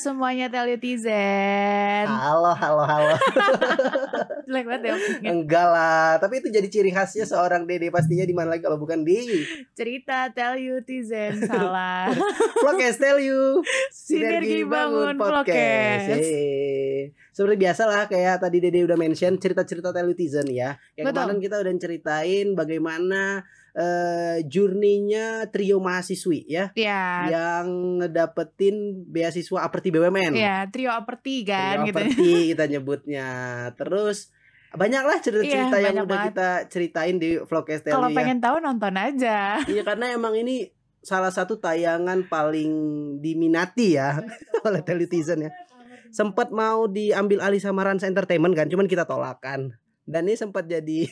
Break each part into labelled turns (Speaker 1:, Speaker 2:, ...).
Speaker 1: semuanya Telutizen.
Speaker 2: Halo.
Speaker 1: Jelek banget ya.
Speaker 2: Enggak lah, tapi itu jadi ciri khasnya seorang Dede pastinya, di mana lagi kalau bukan di
Speaker 1: Cerita Telutizen. Salah.
Speaker 2: Vlogcast Tell You,
Speaker 1: Sinergi Bangun Vlogcast.
Speaker 2: Seperti biasa lah, kayak tadi Dede udah mention cerita-cerita Telutizen ya. Yang
Speaker 1: Betul.
Speaker 2: kemarin kita udah ceritain bagaimana journey-nya trio mahasiswi ya,
Speaker 1: Ya.
Speaker 2: yang ngedapetin beasiswa Aperti BUMN.
Speaker 1: Ya, trio Aperti kan
Speaker 2: Trio
Speaker 1: gitu.
Speaker 2: Aperti kita nyebutnya. Terus banyaklah cerita-cerita
Speaker 1: Iya,
Speaker 2: yang
Speaker 1: banyak
Speaker 2: udah
Speaker 1: banget.
Speaker 2: kita ceritain di Vlogcast Tell
Speaker 1: Kalau
Speaker 2: You ya.
Speaker 1: pengen tahu nonton aja.
Speaker 2: Iya, karena emang ini salah satu tayangan paling diminati ya oleh Telutizen ya. Sempat mau diambil alih sama Rans Entertainment kan, cuman kita tolakkan. Dan ini sempat jadi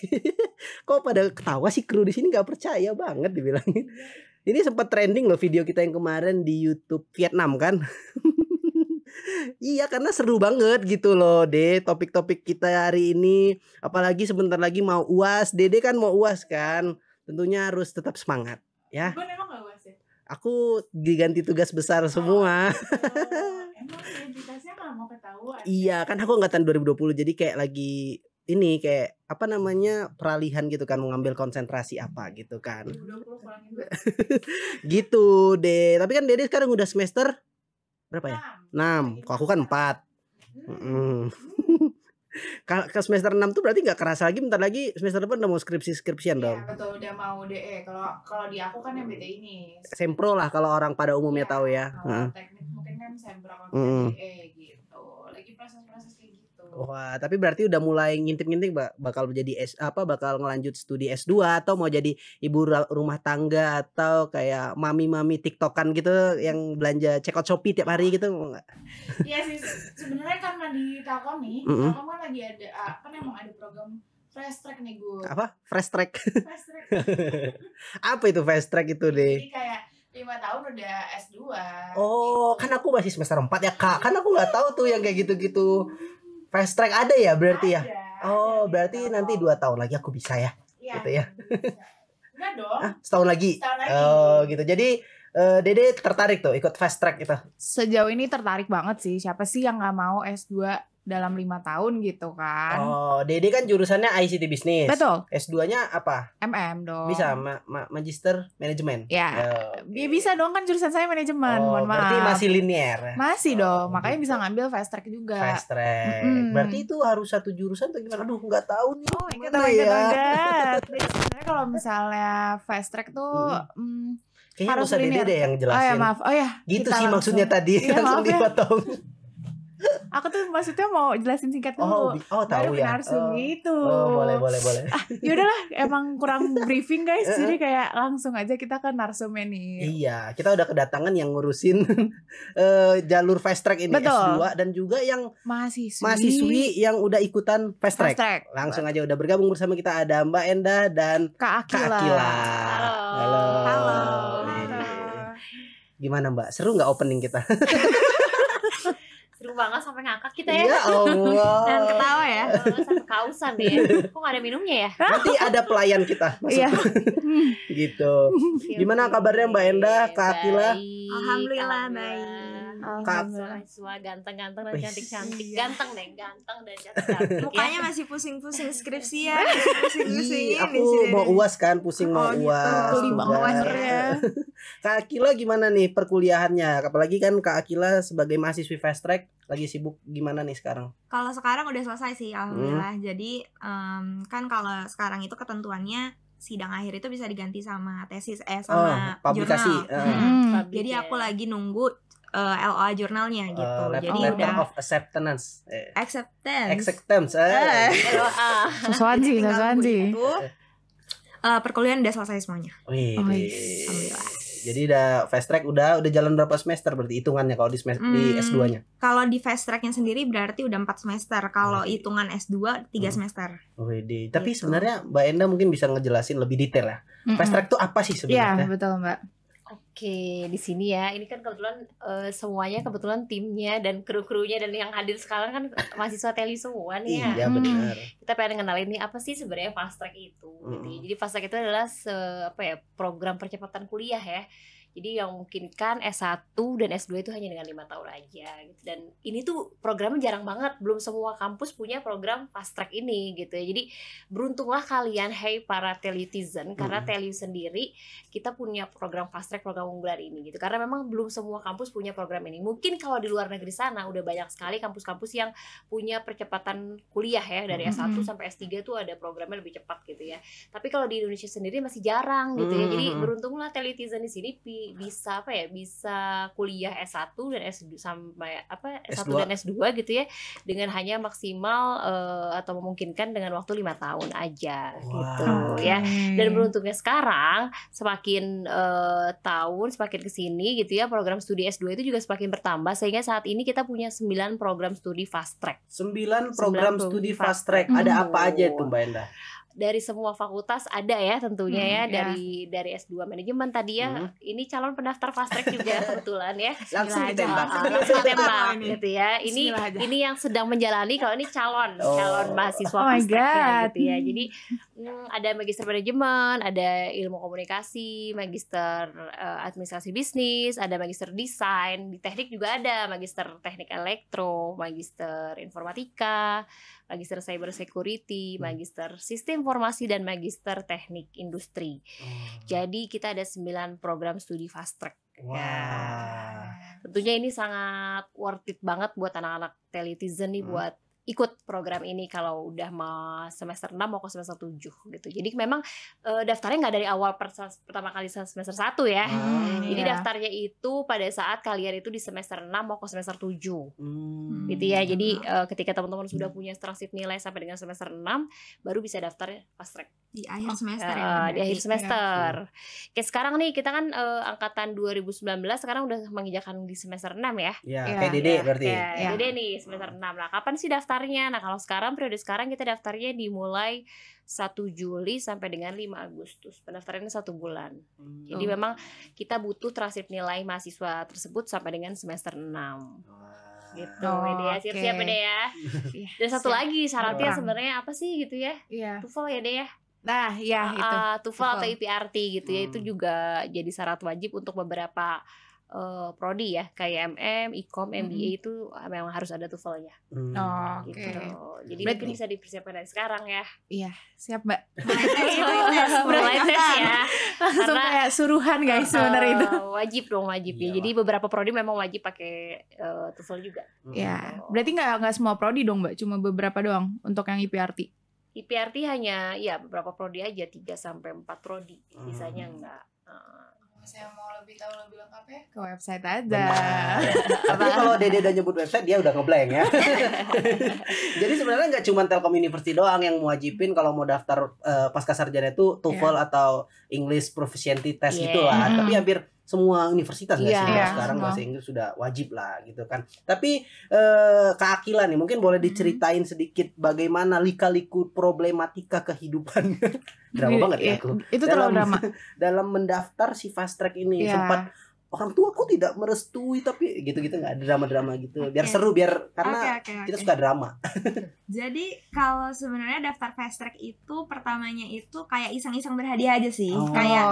Speaker 2: kok pada ketawa sih, kru di sini nggak percaya banget dibilangin. Ini sempat trending loh video kita yang kemarin di YouTube Vietnam kan. Iya, karena seru banget gitu loh topik-topik kita hari ini. Apalagi sebentar lagi mau UAS. Dede kan mau UAS kan. Tentunya harus tetap semangat ya.
Speaker 1: Gue emang gak UAS ya?
Speaker 2: Aku diganti tugas besar semua.
Speaker 1: Emang identitasnya gak mau ketahuan.
Speaker 2: Iya, kan aku angkatan 2020, jadi kayak lagi ini kayak apa namanya, peralihan gitu kan, mengambil konsentrasi apa gitu kan.
Speaker 1: 2020 kurangin
Speaker 2: Gitu deh. Tapi kan Dede sekarang udah semester berapa ya? 6. Kok aku kan 4. Ke semester 6 tuh berarti nggak kerasa lagi, bentar lagi semester depan udah mau skripsian dong.
Speaker 1: Iya betul, udah mau DE. Kalau di aku kan MBT ini.
Speaker 2: Sempro lah kalau orang pada umumnya tahu ya.
Speaker 1: Kalau teknik mungkin kan sempro, kalau DE gitu. Lagi proses-proses kayak gitu.
Speaker 2: Wah, tapi berarti udah mulai ngintip-ngintip bakal jadi bakal ngelanjut studi S2 atau mau jadi ibu rumah tangga atau kayak mami-mami TikTokan gitu yang belanja check out Shopee tiap hari gitu, mau enggak?
Speaker 1: Iya sih, sebenarnya karena di Telkom nih, Telkom kan lagi ada kan emang ada program fast track nih gue.
Speaker 2: Apa? Fast track.
Speaker 1: Fast track.
Speaker 2: Apa itu fast track itu deh?
Speaker 1: Jadi kayak 5 tahun udah S2.
Speaker 2: Oh,
Speaker 1: gitu.
Speaker 2: kan aku masih semester 4 ya, Kak. Kan aku nggak tahu tuh yang kayak gitu-gitu. Fast track ada ya berarti ya? Oh, berarti nanti 2 tahun lagi aku bisa ya?
Speaker 1: Iya,
Speaker 2: Gitu ya?
Speaker 1: Enggak dong.
Speaker 2: Setahun lagi?
Speaker 1: Setahun lagi.
Speaker 2: Oh, gitu. Jadi Dede tertarik tuh ikut fast track itu?
Speaker 1: Sejauh ini tertarik banget sih. Siapa sih yang nggak mau S2 dalam 5 tahun gitu kan?
Speaker 2: Oh, Dede kan jurusannya ICT Business.
Speaker 1: Betul.
Speaker 2: S2-nya apa?
Speaker 1: MM dong.
Speaker 2: Bisa Magister Manajemen.
Speaker 1: Ya,
Speaker 2: okay.
Speaker 1: bisa dong, kan jurusan saya manajemen.
Speaker 2: Oh,
Speaker 1: Mohon maaf.
Speaker 2: berarti masih linear.
Speaker 1: Masih dong, makanya
Speaker 2: gitu.
Speaker 1: bisa ngambil fast track juga.
Speaker 2: Fast track. Berarti itu harus satu jurusan atau gimana? Aduh, nggak tahu nih.
Speaker 1: Oh my god,
Speaker 2: Gimana ya?
Speaker 1: Jadi sebenarnya kalau misalnya fast track tuh
Speaker 2: kayaknya
Speaker 1: harus
Speaker 2: usah Dede
Speaker 1: linear.
Speaker 2: deh yang jelasin.
Speaker 1: Oh ya maaf. Oh ya.
Speaker 2: Gitu
Speaker 1: kita
Speaker 2: sih
Speaker 1: langsung.
Speaker 2: maksudnya tadi.
Speaker 1: Iya,
Speaker 2: langsung
Speaker 1: maaf ya.
Speaker 2: dipotong.
Speaker 1: Aku tuh maksudnya mau jelasin singkat dulu.
Speaker 2: Oh, tahu ya.
Speaker 1: Narsum gitu.
Speaker 2: Oh, boleh.
Speaker 1: Yaudahlah, emang kurang briefing guys. Jadi kayak langsung aja kita ke narsumnya nih.
Speaker 2: Iya, kita udah kedatangan yang ngurusin jalur fast track ini.
Speaker 1: Betul.
Speaker 2: S2 dan juga yang
Speaker 1: mahasiswi
Speaker 2: yang udah ikutan fast track. Langsung aja udah bergabung bersama kita, ada Mbak Endah dan
Speaker 1: Kak Akila.
Speaker 2: Halo.
Speaker 1: Halo.
Speaker 2: Gimana Mbak? Seru nggak opening kita?
Speaker 3: Seru banget sampai ngakak kita ya.
Speaker 2: Ya Allah.
Speaker 3: Dan ketawa ya. Sampai kausan deh. Kok gak ada minumnya ya?
Speaker 2: Nanti ada pelayan kita masuk.
Speaker 1: Iya.
Speaker 2: Gitu. Gimana kabarnya Mbak Endah, Kak Akila?
Speaker 4: Alhamdulillah baik.
Speaker 3: Mahasiswa ganteng-ganteng dan cantik-cantik. Ganteng dan cantik-cantik.
Speaker 4: Mukanya masih pusing-pusing skripsian, pusing-pusing
Speaker 2: Ih,
Speaker 4: ini
Speaker 2: aku
Speaker 4: sih.
Speaker 2: mau UAS kan, pusing mau
Speaker 4: gitu.
Speaker 2: UAS
Speaker 1: Geli
Speaker 2: juga.
Speaker 1: banget ya.
Speaker 2: Kak Akila gimana nih perkuliahannya? Apalagi kan Kak Akila sebagai mahasiswi fast track lagi sibuk gimana nih sekarang?
Speaker 4: Kalau sekarang udah selesai sih alhamdulillah. Jadi kan kalau sekarang itu ketentuannya sidang akhir itu bisa diganti sama tesis sama
Speaker 2: publikasi.
Speaker 4: jurnal. Jadi aku lagi nunggu LOA jurnalnya gitu. Jadi
Speaker 2: letter
Speaker 4: udah
Speaker 2: of acceptance.
Speaker 4: acceptance.
Speaker 3: LOA.
Speaker 1: Sosokan sih.
Speaker 4: Perkuliahan udah selesai semuanya.
Speaker 2: Wih,
Speaker 4: Alhamdulillah.
Speaker 2: Jadi udah fast track udah jalan berapa semester berarti hitungannya kalau di S2-nya?
Speaker 4: Kalau di fast tracknya sendiri berarti udah 4 semester. Kalau hitungan S2 3 semester.
Speaker 2: Wih, tapi sebenarnya Mbak Enda mungkin bisa ngejelasin lebih detail ya. Fast track itu apa sih sebenarnya?
Speaker 1: Iya, betul Mbak.
Speaker 3: Oke, di sini ya. Ini kan kebetulan semuanya kebetulan timnya dan kru-krunya dan yang hadir sekarang kan mahasiswa teli semua nih ya.
Speaker 2: Iya, benar.
Speaker 3: Kita pengen ngenalin nih apa sih sebenarnya fast track itu. Gitu. Jadi fast track itu adalah program percepatan kuliah ya Jadi yang memungkinkan S1 dan S2 itu hanya dengan 5 tahun aja gitu. Dan ini tuh programnya jarang banget, belum semua kampus punya program fast track ini gitu ya. Jadi beruntunglah kalian, hey para telitizen, karena Teli sendiri kita punya program fast track, program unggulan ini gitu. Karena memang belum semua kampus punya program ini. Mungkin kalau di luar negeri sana udah banyak sekali kampus-kampus yang punya percepatan kuliah ya, dari S1 sampai S3 tuh ada programnya lebih cepat gitu ya. Tapi kalau di Indonesia sendiri masih jarang gitu ya. Jadi beruntunglah telitizen di sini bisa bisa kuliah S1 dan S2 sampai S1
Speaker 2: S2.
Speaker 3: dan S2 gitu ya, dengan hanya maksimal atau memungkinkan dengan waktu 5 tahun aja gitu ya. Dan beruntungnya sekarang semakin tahun semakin kesini gitu ya, program studi S2 itu juga semakin bertambah, sehingga saat ini kita punya 9 program studi fast track.
Speaker 2: 9 program studi fast track. Ada apa aja tuh Mbak Endah?
Speaker 3: Dari semua fakultas ada ya tentunya ya, dari S2 manajemen tadi ya. Ini calon pendaftar fast track juga kebetulan ya.
Speaker 2: Langsung ditembak.
Speaker 3: Langsung ditembak gitu ya. Ini yang sedang menjalani, kalau ini calon mahasiswa fast track gitu ya. Jadi ada magister manajemen, ada ilmu komunikasi, magister administrasi bisnis, ada magister desain, di teknik juga ada magister teknik elektro, magister informatika, magister cyber security, magister sistem informasi, dan magister teknik industri. Jadi kita ada 9 program studi fast track. Ya. Tentunya ini sangat worth it banget buat anak-anak telitizen nih buat ikut program ini kalau udah mau semester 6 mau ke semester 7 gitu. Jadi memang daftarnya nggak dari awal pertama kali semester 1 ya. Jadi daftarnya itu pada saat kalian itu di semester 6 mau ke semester 7 gitu ya. Jadi ketika teman-teman sudah punya transit nilai sampai dengan semester 6 baru bisa daftar fast track
Speaker 4: di akhir semester
Speaker 3: di akhir semester. Kayak sekarang nih kita kan angkatan 2019 sekarang udah menginjakan di semester 6 ya.
Speaker 2: Ya, kayak Dede berarti.
Speaker 3: Ya, Dede nih semester 6. Nah, kapan sih daftarnya? Nah, kalau sekarang periode sekarang kita daftarnya dimulai 1 Juli sampai dengan 5 Agustus. Pendaftarannya 1 bulan. Jadi memang kita butuh transit nilai mahasiswa tersebut sampai dengan semester 6. Gitu, Dede ya, siap-siap ya, Dede ya. Dan satu lagi syaratnya sebenarnya apa sih gitu ya? TOEFL ya, Dede ya.
Speaker 5: Nah, ya itu.
Speaker 3: TOEFL atau IPRT gitu ya, itu juga jadi syarat wajib untuk beberapa prodi ya, kayak IKOM, MBA itu memang harus ada TOEFL-nya. Gitu. Jadi berarti bisa dipersiapkan dari sekarang ya.
Speaker 5: Iya, siap Mbak.
Speaker 3: Mulai tes ya.
Speaker 5: Langsung kayak suruhan guys sebenarnya itu.
Speaker 3: Wajib ya. Jadi beberapa prodi memang wajib pakai TOEFL juga.
Speaker 5: Ya, berarti nggak semua prodi dong Mbak, cuma beberapa doang untuk yang IPRT.
Speaker 3: IPRT hanya ya beberapa prodi aja, 3-4 prodi. Sisanya enggak.
Speaker 1: Saya mau lebih tahu lebih lengkap ya
Speaker 5: Ke website aja.
Speaker 2: Tapi kalau Dede udah nyebut website dia udah ngeblank ya. Jadi sebenarnya nggak cuma Telkom University doang yang mewajibin kalau mau daftar pasca sarjana itu TOEFL atau English Proficiency Test gitu lah. Tapi hampir semua universitas nggak sih sekarang bahasa Inggris sudah wajib lah gitu kan. Tapi Kak Akila nih mungkin boleh diceritain sedikit bagaimana lika-liku problematika kehidupan. Drama banget ya aku.
Speaker 5: Itu terlalu drama.
Speaker 2: Dalam mendaftar si fast track ini sempat orang tua aku tidak merestui, tapi gitu-gitu nggak ada drama-drama gitu. Biar seru, biar karena kita suka drama.
Speaker 4: Jadi kalau sebenarnya daftar fast track itu pertamanya itu kayak iseng-iseng berhadiah aja sih. Kayak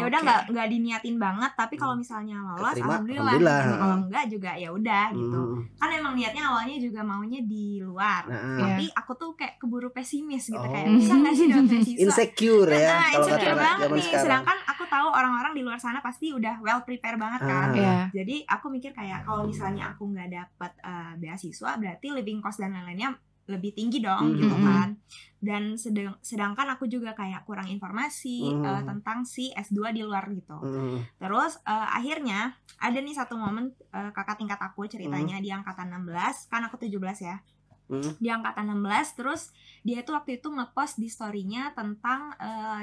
Speaker 4: ya udah nggak diniatin banget, tapi kalau misalnya lolos alhamdulillah. Kalau enggak juga ya udah gitu. Kan emang niatnya awalnya juga maunya di luar. Tapi aku tuh kayak keburu pesimis gitu, kayak bisa nggak sih dapat beasiswa.
Speaker 2: Insecure ya.
Speaker 4: Insecure banget nih. Sedangkan aku tahu orang-orang di luar sana pasti udah well prepare banget kan. Jadi aku mikir kayak kalau misalnya aku nggak dapat beasiswa berarti living cost dan lain-lainnya lebih tinggi dong gitu kan. Dan sedangkan aku juga kayak kurang informasi tentang si S2 di luar gitu. Terus akhirnya ada nih satu momen kakak tingkat aku ceritanya di angkatan 16, kan aku 17 ya. Di angkatan 16, terus dia tuh waktu itu ngepost di story-nya tentang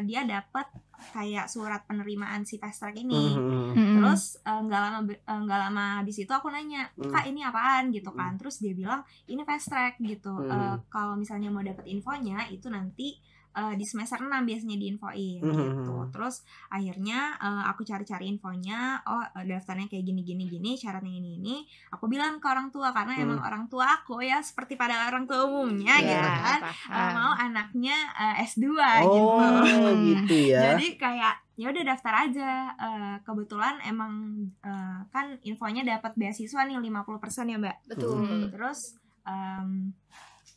Speaker 4: dia dapat kayak surat penerimaan si fast track ini. Terus nggak lama habis itu aku nanya, Kak ini apaan gitu kan. Terus dia bilang ini fast track gitu. Kalau misalnya mau dapat infonya itu nanti di semester 6 biasanya diinfoin gitu. Terus akhirnya aku cari-cari infonya, daftarnya kayak gini, syaratnya ini. Aku bilang ke orang tua karena emang orang tua aku ya seperti pada orang tua umumnya gitu kan, mau anaknya S2 gitu.
Speaker 2: Gitu ya.
Speaker 4: Jadi kayak ya udah daftar aja. Kebetulan emang kan infonya dapat beasiswa nih 50% ya Mbak.
Speaker 3: Betul.
Speaker 4: Terus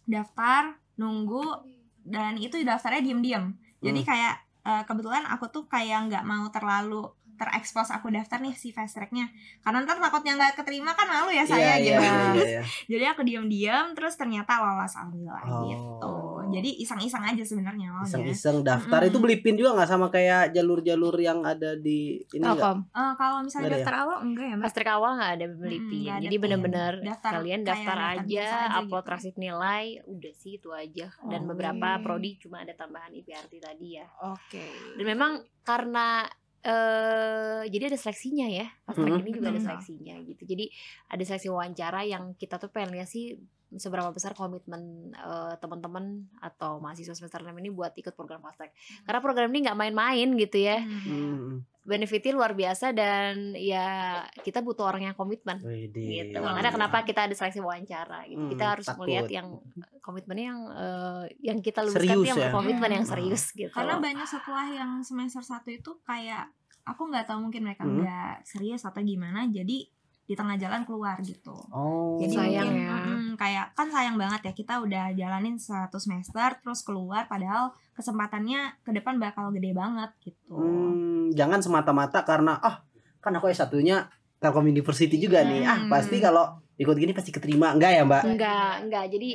Speaker 4: daftar, nunggu, dan itu daftarnya diem-diem. Jadi kayak kebetulan aku tuh kayak nggak mau terlalu terekspos aku daftar nih si fast tracknya, karena ntar takutnya nggak keterima kan malu ya saya gitu. Jadi aku diam-diam terus ternyata lolos, alhamdulillah gitu. Jadi iseng-iseng aja sebenarnya awalnya.
Speaker 2: Iseng-iseng daftar. Itu beli pin juga nggak sama kayak jalur-jalur yang ada di ini nggak?
Speaker 4: Kalau misalnya daftar awal enggak ya Mbak?
Speaker 3: Fast track awal nggak ada beli pin. Jadi benar-benar kalian daftar aja, upload
Speaker 4: gitu.
Speaker 3: rasit nilai, udah sih itu aja. Dan beberapa prodi cuma ada tambahan IPRT tadi ya. Dan memang karena jadi ada seleksinya ya, fast track ini juga ada seleksinya gitu. Jadi ada seleksi wawancara yang kita tuh pengen lihat sih seberapa besar komitmen teman-teman atau mahasiswa semester 6 ini buat ikut program fast track. Karena program ini nggak main-main gitu ya. Benefitnya luar biasa dan ya kita butuh orang yang komitmen gitu. Makanya kenapa kita ada seleksi wawancara gitu. Kita harus melihat yang komitmennya yang kita luluskan yang berkomitmen yang serius gitu.
Speaker 4: Karena banyak setelah yang semester 1 itu kayak aku nggak tahu mungkin mereka nggak serius atau gimana, jadi di tengah jalan keluar gitu. Jadi
Speaker 3: sayang
Speaker 4: mungkin,
Speaker 3: ya.
Speaker 4: Kayak kan sayang banget ya kita udah jalanin 1 semester terus keluar padahal kesempatannya ke depan bakal gede banget gitu.
Speaker 2: Jangan semata-mata karena kan aku S1-nya Telkom University juga nih. Pasti kalau ikut gini pasti keterima. Enggak ya Mbak?
Speaker 3: Enggak. Jadi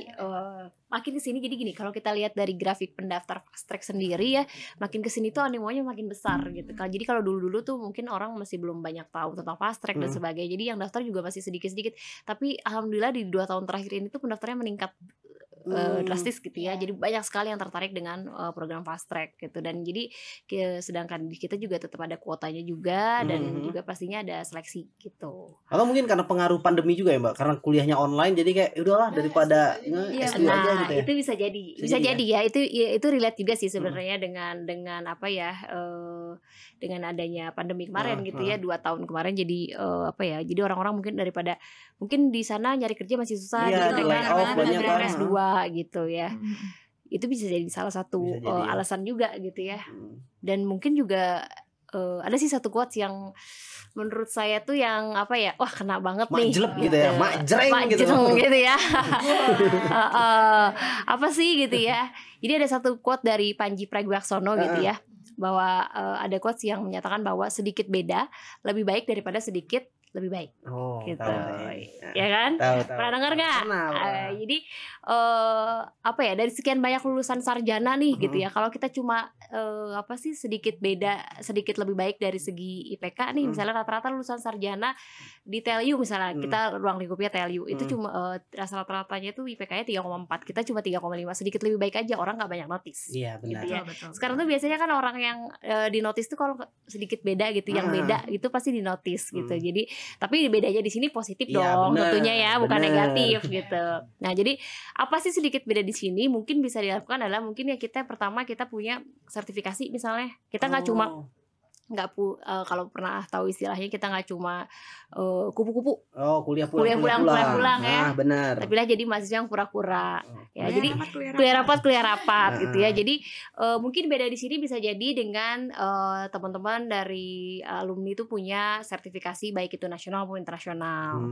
Speaker 3: makin kesini jadi gini, kalau kita lihat dari grafik pendaftar fast track sendiri ya, makin kesini tuh animonya makin besar gitu. Jadi kalau dulu-dulu tuh mungkin orang masih belum banyak tahu tentang fast track dan sebagainya. Jadi yang daftar juga masih sedikit-sedikit. Tapi alhamdulillah di 2 tahun terakhir ini tuh pendaftarnya meningkat drastis gitu ya. Jadi banyak sekali yang tertarik dengan program fast track gitu. Dan jadi sedangkan di kita juga tetap ada kuotanya juga dan juga pastinya ada seleksi gitu.
Speaker 2: Atau mungkin karena pengaruh pandemi juga ya Mbak, karena kuliahnya online jadi kayak udahlah daripada S2 aja gitu ya.
Speaker 3: Itu bisa jadi ya. Itu relate juga sih sebenarnya dengan apa ya, dengan adanya pandemi kemarin gitu ya, 2 tahun kemarin. Jadi jadi orang-orang mungkin di sana nyari kerja masih susah gitu kan, banyak S2 gitu ya. Itu bisa jadi salah satu alasan juga gitu ya. Dan mungkin juga ada sih satu quotes yang menurut saya tuh yang wah kena banget nih
Speaker 2: gitu ya, majreng gitu
Speaker 3: ya. Apa sih gitu ya. Jadi ada satu quote dari Panji Pragiwaksono gitu ya, bahwa ada quotes yang menyatakan bahwa sedikit beda lebih baik daripada sedikit lebih baik. Gitu. Ya kan? Pernah dengar nggak? Jadi dari sekian banyak lulusan sarjana nih gitu ya. Kalau kita cuma sedikit beda, sedikit lebih baik dari segi IPK nih, misalnya rata-rata lulusan sarjana di TELU misalnya, kita ruang lingkupnya TELU itu cuma rata-ratanya itu IPK-nya 3,4, kita cuma 3,5, sedikit lebih baik aja, orang nggak banyak notice.
Speaker 2: Iya benar.
Speaker 3: Gitu ya. Betul. Sekarang tuh biasanya kan orang yang di notice tuh kalau sedikit beda gitu, yang beda itu pasti di notice gitu. Jadi tapi bedanya di sini positif dong, tentunya ya, bukan negatif gitu. Nah, jadi apa sih sedikit beda di sini? Mungkin bisa dilakukan adalah mungkin ya kita pertama kita punya sertifikasi misalnya. Kita nggak cuma kalau pernah tahu istilahnya, kita nggak cuma kupu-kupu.
Speaker 2: Kuliah
Speaker 3: pulang ya.
Speaker 2: Benar.
Speaker 3: Tapi lah jadi mahasiswa yang pura-pura. Ya, jadi kuliah rapat gitu ya. Jadi mungkin beda di sini bisa jadi dengan teman-teman dari alumni itu punya sertifikasi baik itu nasional maupun internasional.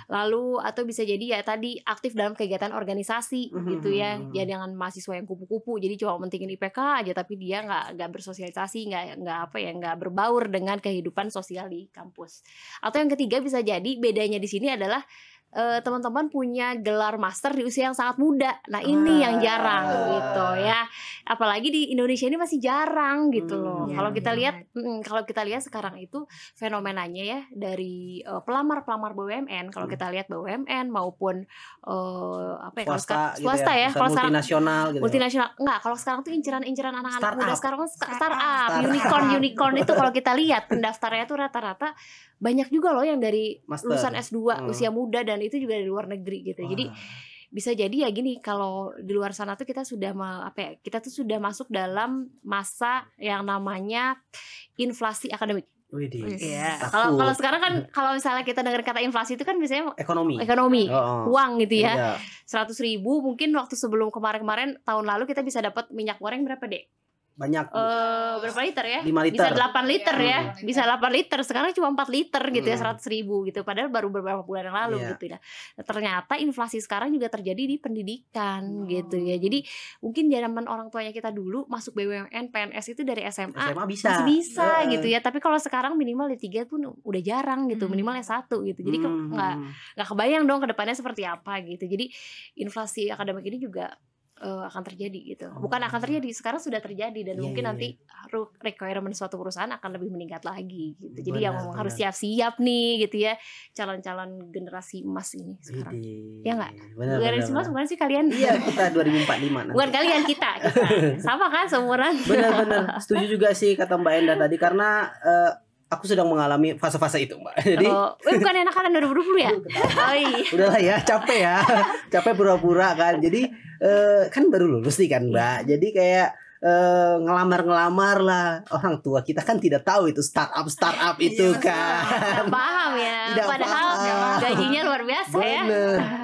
Speaker 3: Lalu atau bisa jadi ya tadi aktif dalam kegiatan organisasi gitu ya. Jangan mahasiswa yang kupu-kupu. Jadi cuma mentingin IPK aja tapi dia nggak bersosialisasi, nggak berbaur dengan kehidupan sosial di kampus. Atau yang ketiga bisa jadi bedanya di sini adalah teman-teman punya gelar master di usia yang sangat muda. Nah ini yang jarang gitu ya. Apalagi di Indonesia ini masih jarang gitu loh. Kalau kita lihat sekarang itu fenomenanya ya dari pelamar BUMN. Kalau kita lihat BUMN maupun
Speaker 2: swasta
Speaker 3: ya. Kalau
Speaker 2: multinasional gitu.
Speaker 3: Enggak, kalau sekarang tuh inceran anak-anak muda sekarang startup, unicorn itu kalau kita lihat pendaftarnya tuh rata-rata banyak juga loh yang dari lulusan S2 usia muda dan itu juga dari luar negeri gitu. Jadi bisa jadi ya gini, kalau di luar sana tuh kita sudah kita tuh sudah masuk dalam masa yang namanya inflasi akademik.
Speaker 2: Iya.
Speaker 3: Kalau sekarang kan kalau misalnya kita dengar kata inflasi itu kan biasanya ekonomi, uang gitu ya. 100.000 mungkin waktu sebelum kemarin tahun lalu kita bisa dapat minyak goreng berapa deh?
Speaker 2: banyak.
Speaker 3: Berapa liter ya?
Speaker 2: 5 liter.
Speaker 3: Bisa 8 liter ya.
Speaker 1: Iya.
Speaker 3: Bisa 8 liter. Sekarang cuma 4 liter gitu ya, 100.000 gitu. Padahal baru beberapa bulan yang lalu gitu ya. Nah, ternyata inflasi sekarang juga terjadi di pendidikan gitu ya. Jadi mungkin zaman orang tuanya kita dulu masuk BUMN, PNS itu dari SMA
Speaker 2: bisa.
Speaker 3: masih bisa gitu ya. Tapi kalau sekarang minimal D3 pun udah jarang gitu. Minimal S1 gitu. Jadi nggak kebayang dong ke depannya seperti apa gitu. Jadi inflasi akademik ini juga akan terjadi gitu. Bukan akan terjadi, sekarang sudah terjadi dan mungkin nanti requirement suatu perusahaan akan lebih meningkat lagi gitu. Jadi yang harus siap-siap nih gitu ya, calon-calon generasi emas ini sekarang. Ya enggak? Generasi emas bukan sih kalian?
Speaker 2: Iya, kita 2045 nanti.
Speaker 3: Bukan kalian, kita. Sama kan seumuran.
Speaker 2: Benar-benar. Setuju juga sih kata Mbak Enda tadi karena aku sedang mengalami fase-fase itu, Mbak. Jadi
Speaker 3: bukan anak-anak 2020 ya?
Speaker 2: Udahlah ya, capek ya. Capek pura-pura kan. Jadi kan baru lulus nih kan, Mbak. Jadi kayak ngelamar-ngelamar lah. Orang tua kita kan tidak tahu itu startup itu kan.
Speaker 3: Tidak paham ya. Tidak padahal gajinya luar biasa ya.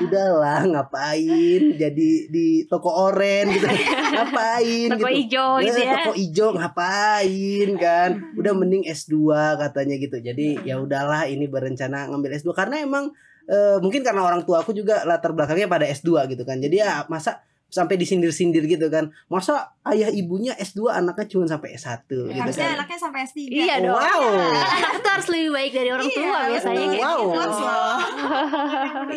Speaker 2: Udahlah, ngapain jadi di toko oren gitu. Ngapain
Speaker 3: toko
Speaker 2: gitu.
Speaker 3: Hijau gitu ya.
Speaker 2: Toko hijau ngapain kan. Udah mending S2 katanya gitu. Jadi ya udahlah, ini berencana ngambil S2 karena emang mungkin karena orang tua aku juga latar belakangnya pada S2 gitu kan. Jadi ya masa sampai disindir-sindir gitu kan. Masa ayah ibunya S2 anaknya cuma sampai S1 gitu
Speaker 4: harusnya
Speaker 2: kan.
Speaker 4: anaknya sampai S3.
Speaker 3: Iya dong.
Speaker 2: Wow.
Speaker 3: Anak itu harus lebih baik dari orang tua biasanya gitu.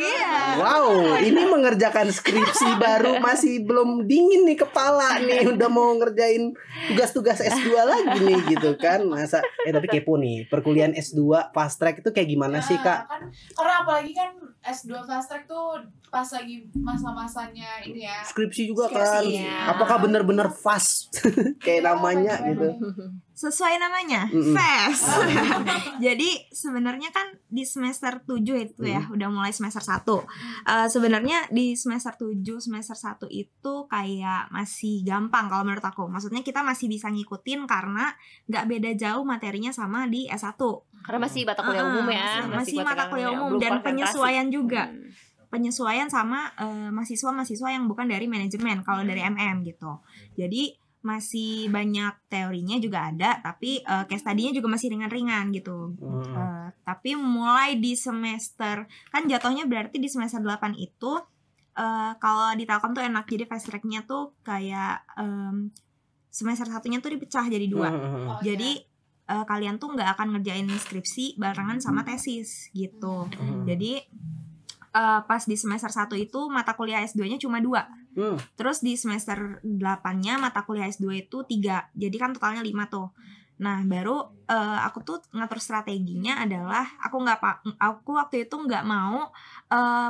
Speaker 4: Iya.
Speaker 2: Wow, ini mengerjakan skripsi baru masih belum dingin nih kepala nih, udah mau ngerjain tugas-tugas S2 lagi nih gitu kan. Masa tapi kepo nih, perkuliahan S2 fast track itu kayak gimana sih, Kak?
Speaker 1: Kan, karena apalagi kan S2 fast track tuh pas lagi masa-masanya ini ya.
Speaker 2: Skripsi juga kan.
Speaker 3: ya.
Speaker 2: Apakah benar-benar fast kayak namanya gitu?
Speaker 4: Sesuai namanya, fast. Jadi sebenarnya kan di semester 7 itu ya, udah mulai semester 1. Sebenarnya di semester 7, semester 1 itu kayak masih gampang kalau menurut aku. Maksudnya kita masih bisa ngikutin karena nggak beda jauh materinya sama di S1.
Speaker 3: Karena masih mata kuliah umum ya.
Speaker 4: Masih mata kuliah umum dan penyesuaian juga. Penyesuaian sama mahasiswa-mahasiswa yang bukan dari manajemen kalau dari MM gitu. Jadi masih banyak teorinya juga ada, tapi case study-nya juga masih ringan-ringan gitu. Tapi mulai di semester, kan jatuhnya berarti di semester 8 itu kalau di Telkom tuh enak, jadi fast track-nya tuh kayak semester satunya tuh dipecah jadi 2. Jadi kalian tuh nggak akan ngerjain skripsi barengan sama tesis gitu. Jadi pas di semester 1 itu mata kuliah S2-nya cuma 2. Terus di semester 8-nya mata kuliah S2 itu 3. Jadi kan totalnya 5 tuh. Nah, baru aku tuh ngatur strateginya adalah aku waktu itu nggak mau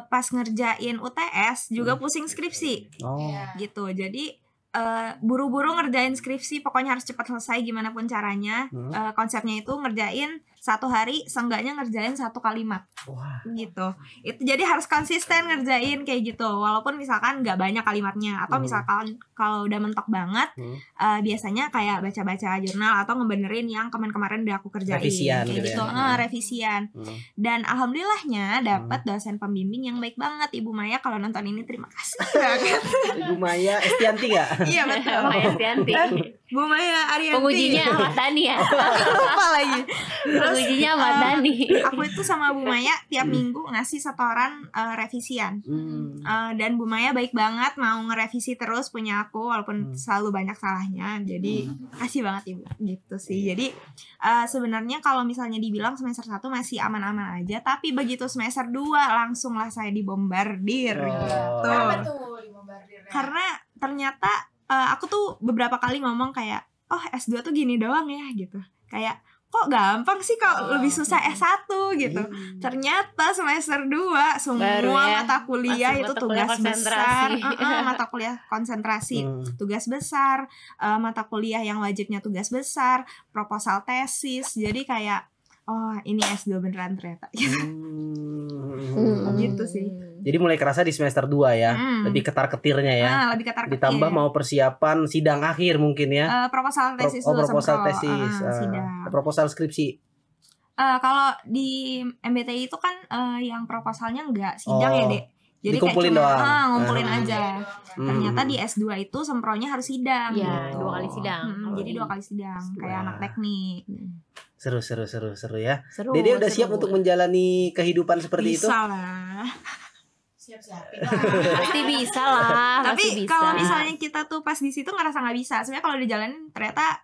Speaker 4: pas ngerjain UTS juga pusing skripsi. Gitu. Jadi buru-buru ngerjain skripsi, pokoknya harus cepat selesai gimana pun caranya. Konsepnya itu ngerjain 1 hari, seenggaknya ngerjain 1 kalimat. Gitu. Itu jadi harus konsisten ngerjain kayak gitu. Walaupun misalkan nggak banyak kalimatnya, atau misalkan kalau udah mentok banget, biasanya kayak baca-baca jurnal atau ngebenerin yang kemarin udah aku kerjain.
Speaker 2: Revisian
Speaker 4: kayak gitu. Revisian. Dan alhamdulillahnya dapat dosen pembimbing yang baik banget, Ibu Maya. Kalau nonton ini terima kasih banget.
Speaker 2: Ibu Maya Estianti nggak?
Speaker 4: Iya betul.
Speaker 3: Maya Estianti.
Speaker 4: Bu Maya Arianti.
Speaker 3: Pengujinya Ahmad Dhani ya.
Speaker 4: Lupa lagi.
Speaker 3: Pengujinya Ahmad Dhani.
Speaker 4: Aku itu sama Bu Maya tiap minggu ngasih setoran revisian. Dan Bu Maya baik banget, mau ngerevisi terus punya aku walaupun selalu banyak salahnya. Jadi kasih banget Ibu gitu sih. Jadi sebenarnya kalau misalnya dibilang semester 1 masih aman-aman aja, tapi begitu semester 2 langsung lah saya dibombardir gitu.
Speaker 1: Kenapa tuh dibombardirnya?
Speaker 4: Karena ternyata aku tuh beberapa kali ngomong kayak, oh S2 tuh gini doang ya gitu. Kayak kok gampang sih kalau lebih susah S1 gitu. Ternyata semester 2 semua mata kuliah itu tugas besar. Mata kuliah konsentrasi, tugas besar, mata kuliah yang wajibnya tugas besar, proposal tesis. Jadi kayak oh ini S2 beneran ternyata. Gitu sih.
Speaker 2: Jadi mulai kerasa di semester 2 ya. Lebih ketar-ketirnya ya.
Speaker 4: Lebih ketar-ketir.
Speaker 2: Ditambah mau persiapan sidang akhir mungkin ya.
Speaker 4: Proposal tesis
Speaker 2: proposal tesis. Proposal skripsi.
Speaker 4: Kalau di MBTI itu kan yang proposalnya enggak sidang ya, Dek. Jadi
Speaker 2: dikumpulin
Speaker 4: kayak cuma,
Speaker 2: doang.
Speaker 4: ngumpulin aja. Ternyata di S2 itu sempronya harus sidang.
Speaker 3: Iya,
Speaker 4: gitu.
Speaker 3: 2 kali sidang.
Speaker 4: Jadi 2 kali sidang, kayak anak teknik.
Speaker 2: Seru ya.
Speaker 3: Seru.
Speaker 2: Dede udah siap untuk menjalani kehidupan seperti itu?
Speaker 4: Bisa lah.
Speaker 1: Siap-siapin lah.
Speaker 3: Pasti bisa lah.
Speaker 4: Tapi kalau misalnya kita tuh pas di situ ngerasa nggak bisa, sebenarnya kalau dijalanin ternyata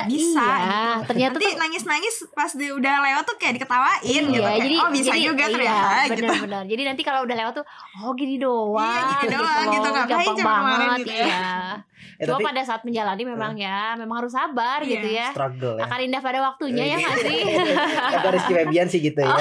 Speaker 4: bisa.
Speaker 3: Iya, ternyata
Speaker 4: nanti nangis-nangis pas udah lewat tuh kayak diketawain gitu.
Speaker 3: Kayak,
Speaker 4: jadi, bisa juga ternyata gitu.
Speaker 3: Bener-bener. Jadi nanti kalau udah lewat tuh gini doang.
Speaker 4: Iya, gini doang gitu, ngapain
Speaker 3: gampang
Speaker 4: coba kemarin
Speaker 3: banget
Speaker 4: gitu
Speaker 3: ya. Cuma
Speaker 2: tapi
Speaker 3: pada saat menjalani memang memang harus sabar gitu ya.
Speaker 2: Struggle ya.
Speaker 3: Akan indah pada waktunya ya nggak sih?
Speaker 2: Kata Rizky Febian sih gitu ya.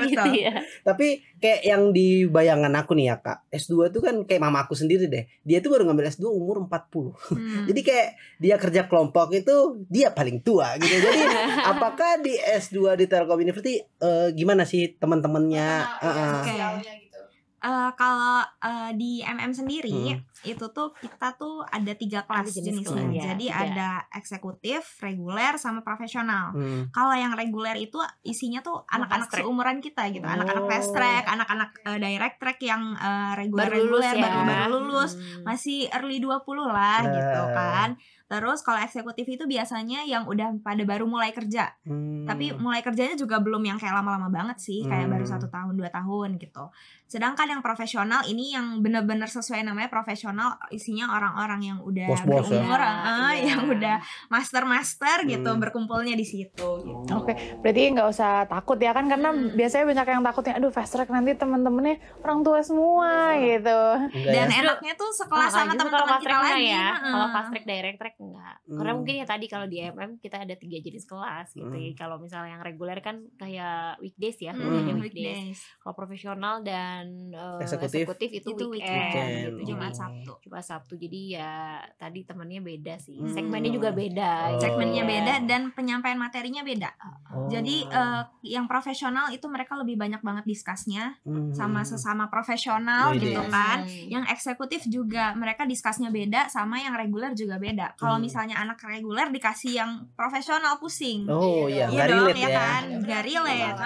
Speaker 3: Gitu ya.
Speaker 2: Tapi kayak yang di bayangan aku nih ya Kak, S2 tuh kan kayak mama aku sendiri deh. Dia tuh baru ngambil S2 umur 40. Jadi kayak dia kerja kelompok itu dia paling tua gitu. Jadi apakah di S2 di Telkom University gimana sih teman-temannya?
Speaker 4: Kalau di MM sendiri itu tuh kita tuh ada 3 kelas jenisnya. Jadi ada eksekutif, reguler, sama profesional. Kalau yang reguler itu isinya tuh anak-anak seumuran kita gitu, anak-anak fast track, anak-anak direct track yang reguler baru lulus, masih early 20 lah gitu kan. Terus kalau eksekutif itu biasanya yang udah pada baru mulai kerja. Tapi mulai kerjanya juga belum yang kayak lama-lama banget sih, kayak baru 1 tahun 2 tahun gitu. Sedangkan yang profesional ini yang benar-benar sesuai namanya profesional, isinya orang-orang yang udah berumur, yang udah master gitu, berkumpulnya di situ gitu.
Speaker 5: Oke, berarti nggak usah takut ya kan, karena biasanya banyak yang takutnya aduh fast track nanti temen-temennya orang tua semua gitu.
Speaker 4: Dan enaknya tuh sekelas sama teman-teman kita lagi.
Speaker 3: Kalau fast track direct track enggak. Karena mungkin ya tadi kalau di MM kita ada 3 jenis kelas gitu. Kalau misalnya yang reguler kan kayak weekdays ya, weekdays. Kalau profesional dan eksekutif itu weekend gitu.
Speaker 4: Jumat
Speaker 3: Sabtu. Jadi ya tadi temannya beda sih. Segmennya juga beda.
Speaker 4: Segmennya beda dan penyampaian materinya beda. Jadi yang profesional itu mereka lebih banyak banget diskusnya sama sesama profesional gitu kan. Yang eksekutif juga mereka diskusnya beda, sama yang reguler juga beda. Kalau misalnya anak reguler dikasih yang profesional pusing.
Speaker 2: Nggak relate ya
Speaker 4: kan, nggak relate.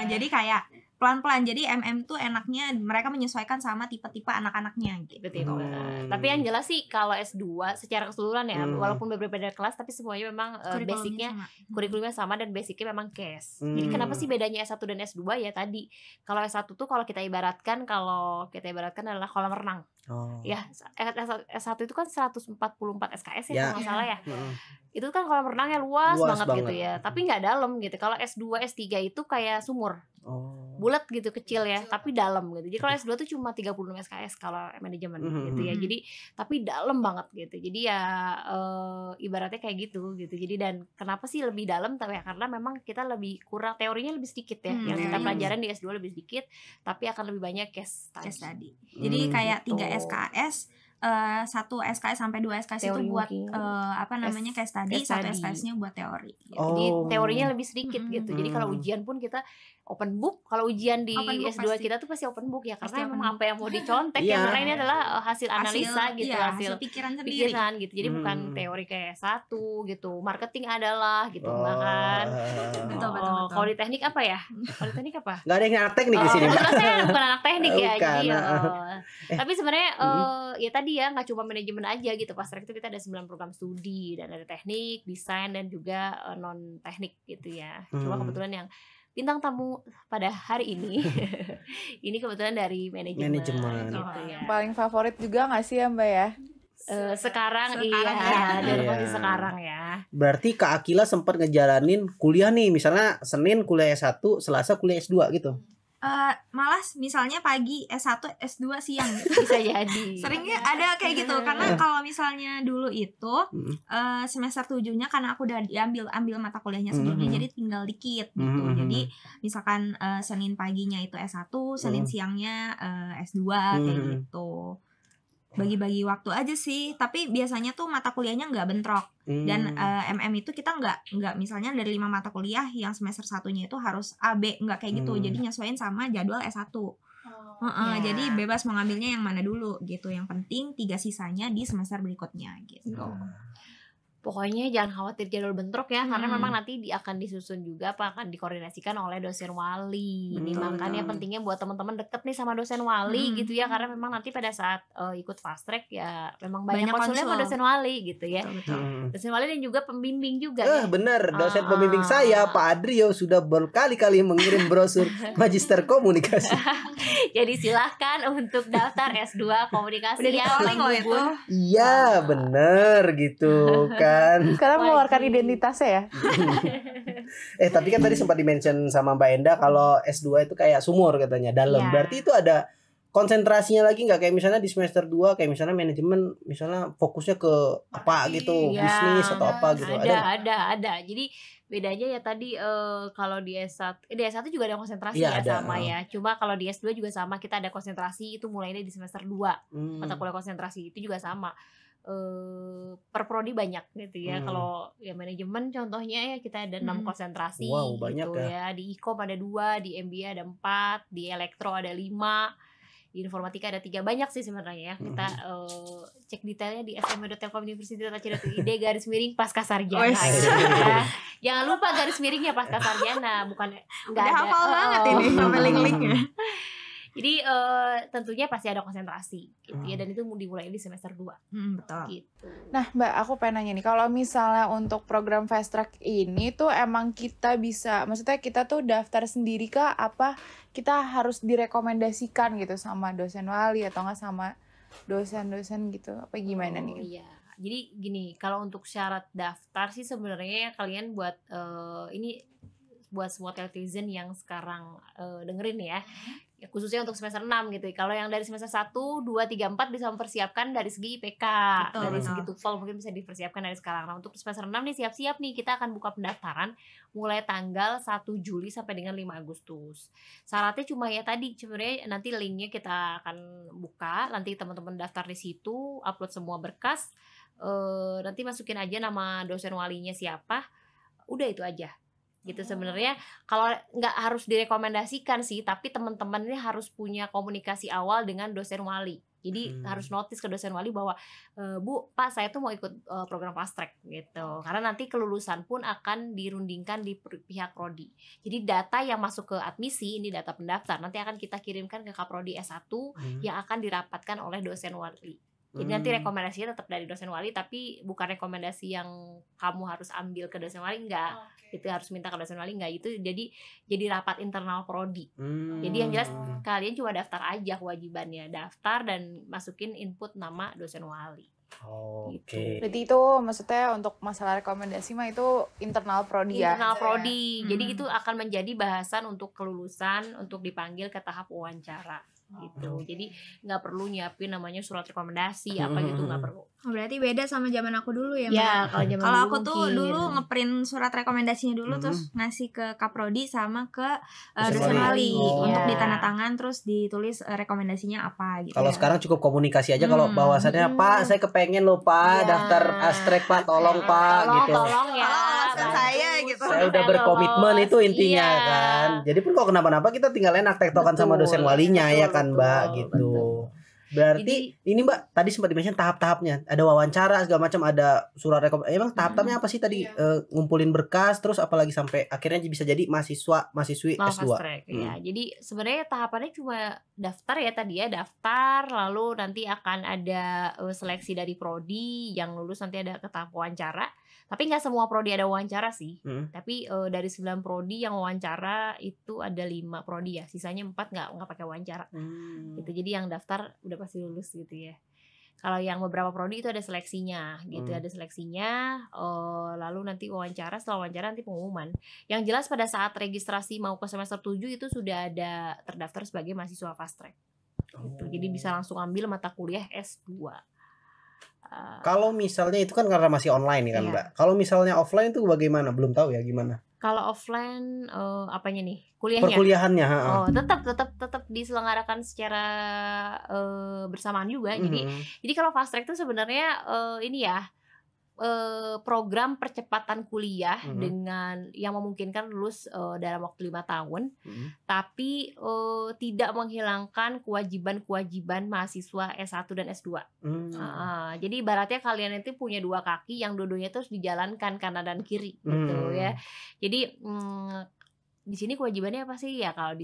Speaker 4: Jadi kayak pelan-pelan. Jadi MM tuh enaknya mereka menyesuaikan sama tipe-tipe anak-anaknya gitu.
Speaker 3: Betul. Tapi yang jelas sih kalau S2 secara keseluruhan ya, walaupun berbeda kelas tapi semuanya memang basicnya kurikulumnya sama dan basicnya memang case. Jadi kenapa sih bedanya S1 dan S2 ya tadi. Kalau S1 tuh kalau kita ibaratkan adalah kolam renang. Ya, S1 itu kan 144 SKS ya kalau nggak salah ya. Itu kan kolam renangnya luas banget gitu ya, tapi nggak dalam gitu. Kalau S2, S3 itu kayak sumur. Bulat gitu, kecil ya, tapi dalam gitu. Jadi kalau S2 tuh cuma 36 SKS kalau manajemen gitu ya. Jadi tapi dalam banget gitu. Jadi ya ibaratnya kayak gitu. Jadi dan kenapa sih lebih dalam? Tapi ya karena memang kita lebih kurang, teorinya lebih sedikit ya. Yang kita pelajaran di S2 lebih sedikit, tapi akan lebih banyak case study.
Speaker 4: Jadi kayak 3 SKS, 1 SKS sampai 2 SKS teori itu buat case study, 1 SKS-nya buat teori gitu.
Speaker 3: Jadi teorinya lebih sedikit gitu. Jadi kalau ujian pun kita open book. Kalau ujian di S2 pasti. Kita tuh pasti open book ya, karena memang apa yang mau dicontek ya, karena ini adalah hasil analisa gitu, hasil pikiran gitu. Jadi bukan teori kayak S1 gitu. Marketing adalah gitu bahkan. Betul. Kalau di teknik apa ya?
Speaker 2: Nggak ada yang anak teknik di sini.
Speaker 3: Saya bukan anak teknik ya. Jadi tapi sebenarnya ya tadi ya, nggak cuma manajemen aja gitu. Pas itu kita ada 9 program studi dan ada teknik, desain dan juga non teknik gitu ya. Cuma kebetulan yang bintang tamu pada hari ini ini kebetulan dari manajemen gitu ya.
Speaker 5: Paling favorit juga nggak sih ya Mbak ya?
Speaker 3: Sekarang dari posisi sekarang ya.
Speaker 2: Berarti Kak Akila sempat ngejalanin kuliah nih, misalnya Senin kuliah S1, Selasa kuliah S2 gitu.
Speaker 4: Malas misalnya pagi S1 S2 siang gitu.
Speaker 3: Bisa jadi.
Speaker 4: Seringnya ada kayak gitu, karena kalau misalnya dulu itu semester 7-nya karena aku udah ambil mata kuliahnya sendiri, jadi tinggal dikit gitu. Jadi misalkan Senin paginya itu S1, Senin siangnya S2 kayak gitu. Bagi-bagi waktu aja sih, tapi biasanya tuh mata kuliahnya nggak bentrok. Dan MM itu kita nggak misalnya dari 5 mata kuliah yang semester 1-nya itu harus A, B, nggak kayak gitu. Jadi nyesuaiin sama jadwal S1. Jadi bebas mau ngambilnya yang mana dulu gitu. Yang penting 3 sisanya di semester berikutnya gitu.
Speaker 3: Pokoknya jangan khawatir jadwal bentrok ya, karena memang nanti akan disusun juga akan dikoordinasikan oleh dosen wali. Ini makanya pentingnya buat teman-teman deket nih sama dosen wali gitu ya, karena memang nanti pada saat ikut fast track ya memang banyak konsulnya sama dosen wali gitu ya. Dosen wali dan juga pembimbing juga.
Speaker 2: Bener, dosen pembimbing saya Pak Adrio sudah berkali-kali mengirim brosur Magister Komunikasi.
Speaker 3: Jadi silahkan untuk daftar S2 Komunikasi ya.
Speaker 2: Iya bener gitu kan.
Speaker 5: Sekarang mengeluarkan identitasnya ya.
Speaker 2: Tapi kan tadi sempat di-mention sama Mbak Enda kalau S2 itu kayak sumur katanya dalam. Berarti itu ada konsentrasinya lagi nggak, kayak misalnya di semester 2 kayak misalnya manajemen misalnya fokusnya ke apa gitu, bisnis atau apa gitu.
Speaker 3: Ada. Jadi bedanya ya tadi kalau di S1 juga ada konsentrasi sama ya. Cuma kalau di S2 juga sama, kita ada konsentrasi itu mulainya di semester 2. Mata kuliah konsentrasi itu juga sama. Per prodi banyak gitu ya. Kalau ya manajemen contohnya ya kita ada 6 konsentrasi gitu ya. Di Ikom ada 2, di MBA ada 4, di Elektro ada 5, di Informatika ada 3. Banyak sih sebenarnya ya. Kita cek detailnya di sm.telkomuniversity.ac.id /pascasarjana ya. Jangan lupa garis miringnya pascasarjana, bukan enggak ada.
Speaker 4: Hafal banget ini sama link-linknya.
Speaker 3: Jadi tentunya pasti ada konsentrasi gitu ya, dan itu dimulai di semester 2.
Speaker 4: Betul.
Speaker 3: Gitu.
Speaker 5: Nah Mbak, aku pengen nanya nih, kalau misalnya untuk program fast track ini tuh emang kita bisa, maksudnya kita tuh daftar sendiri kah, apa kita harus direkomendasikan gitu sama dosen wali atau enggak sama dosen-dosen gitu, apa gimana nih?
Speaker 3: Iya. Jadi gini, kalau untuk syarat daftar sih sebenarnya kalian buat ini buat semua netizen yang sekarang dengerin ya, khususnya untuk semester 6 gitu. Kalau yang dari semester 1, 2, 3, 4 bisa mempersiapkan dari segi IPK, dari segi TOEFL mungkin bisa dipersiapkan dari sekarang. Nah, untuk semester 6 nih siap-siap nih, kita akan buka pendaftaran mulai tanggal 1 Juli sampai dengan 5 Agustus. Syaratnya cuma ya tadi, sebenarnya nanti linknya kita akan buka, nanti teman-teman daftar di situ, upload semua berkas, nanti masukin aja nama dosen walinya siapa, udah itu aja. Gitu sebenarnya. Kalau nggak harus direkomendasikan sih, tapi teman-teman ini harus punya komunikasi awal dengan dosen wali. Jadi harus notice ke dosen wali bahwa Bu, Pak, saya tuh mau ikut program fast track gitu. Karena nanti kelulusan pun akan dirundingkan di pihak prodi. Jadi data yang masuk ke admisi, ini data pendaftar, nanti akan kita kirimkan ke Kaprodi S1 yang akan dirapatkan oleh dosen wali. Jadi nanti rekomendasinya tetap dari dosen wali, tapi bukan rekomendasi yang kamu harus ambil ke dosen wali, enggak. Itu harus minta ke dosen wali, enggak. Itu jadi rapat internal prodi. Jadi yang jelas kalian cuma daftar aja, kewajibannya daftar dan masukin input nama dosen wali.
Speaker 5: Gitu. Berarti itu maksudnya untuk masalah rekomendasi mah itu internal prodi ya?
Speaker 3: Internal prodi. Jadi itu akan menjadi bahasan untuk kelulusan, untuk dipanggil ke tahap wawancara gitu. Jadi nggak perlu nyiapin namanya surat rekomendasi apa gitu, nggak perlu.
Speaker 4: Berarti beda sama zaman aku dulu ya, Mbak?
Speaker 3: Ya,
Speaker 4: kalau aku tuh dulu ngeprint surat rekomendasinya dulu, terus ngasih ke Kaprodi sama ke dosen wali untuk ditandatangan, terus ditulis rekomendasinya apa gitu.
Speaker 2: Kalau sekarang cukup komunikasi aja, kalau bahwasannya Pak, saya kepengen loh Pak daftar astrek Pak, tolong Pak gitu.
Speaker 3: Tolong ya.
Speaker 4: Saya gitu.
Speaker 2: Saya udah berkomitmen, itu intinya kan. Jadi pun kalau kenapa-napa kita tinggal enak tektokan sama dosen walinya ya kan Mbak gitu. Berarti ini Mbak tadi sempat di-mention tahap-tahapnya, ada wawancara segala macam, ada surat rekomendasi. Emang tahap-tahapnya apa sih tadi? Ngumpulin berkas, terus apalagi sampai akhirnya bisa jadi mahasiswi S2.
Speaker 3: Ya, jadi sebenarnya tahapannya cuma daftar ya tadi ya, daftar, lalu nanti akan ada seleksi dari prodi, yang lulus nanti ada ke tahap wawancara. Tapi nggak semua prodi ada wawancara sih. Tapi dari 9 prodi yang wawancara itu ada 5 prodi ya. Sisanya 4 nggak pakai wawancara. Gitu. Jadi yang daftar udah pasti lulus gitu ya. Kalau yang beberapa prodi itu ada seleksinya gitu, ada seleksinya. Lalu nanti wawancara, setelah wawancara nanti pengumuman. Yang jelas pada saat registrasi mau ke semester 7 itu sudah ada terdaftar sebagai mahasiswa fast track. Gitu. Jadi bisa langsung ambil mata kuliah S2.
Speaker 2: Kalau misalnya itu kan karena masih online kan Mbak. Kalau misalnya offline itu bagaimana? Belum tahu ya gimana.
Speaker 3: Kalau offline apanya nih? Kuliahnya?
Speaker 2: Perkuliahannya.
Speaker 3: Tetap diselenggarakan secara bersamaan juga. Jadi kalau fast track itu sebenarnya ini ya, program percepatan kuliah dengan yang memungkinkan lulus dalam waktu 5 tahun, tapi tidak menghilangkan kewajiban-kewajiban mahasiswa S1 dan S2. Jadi ibaratnya kalian itu punya 2 kaki yang dua-duanya terus dijalankan kanan dan kiri gitu ya. Jadi di sini kewajibannya apa sih ya? Kalau di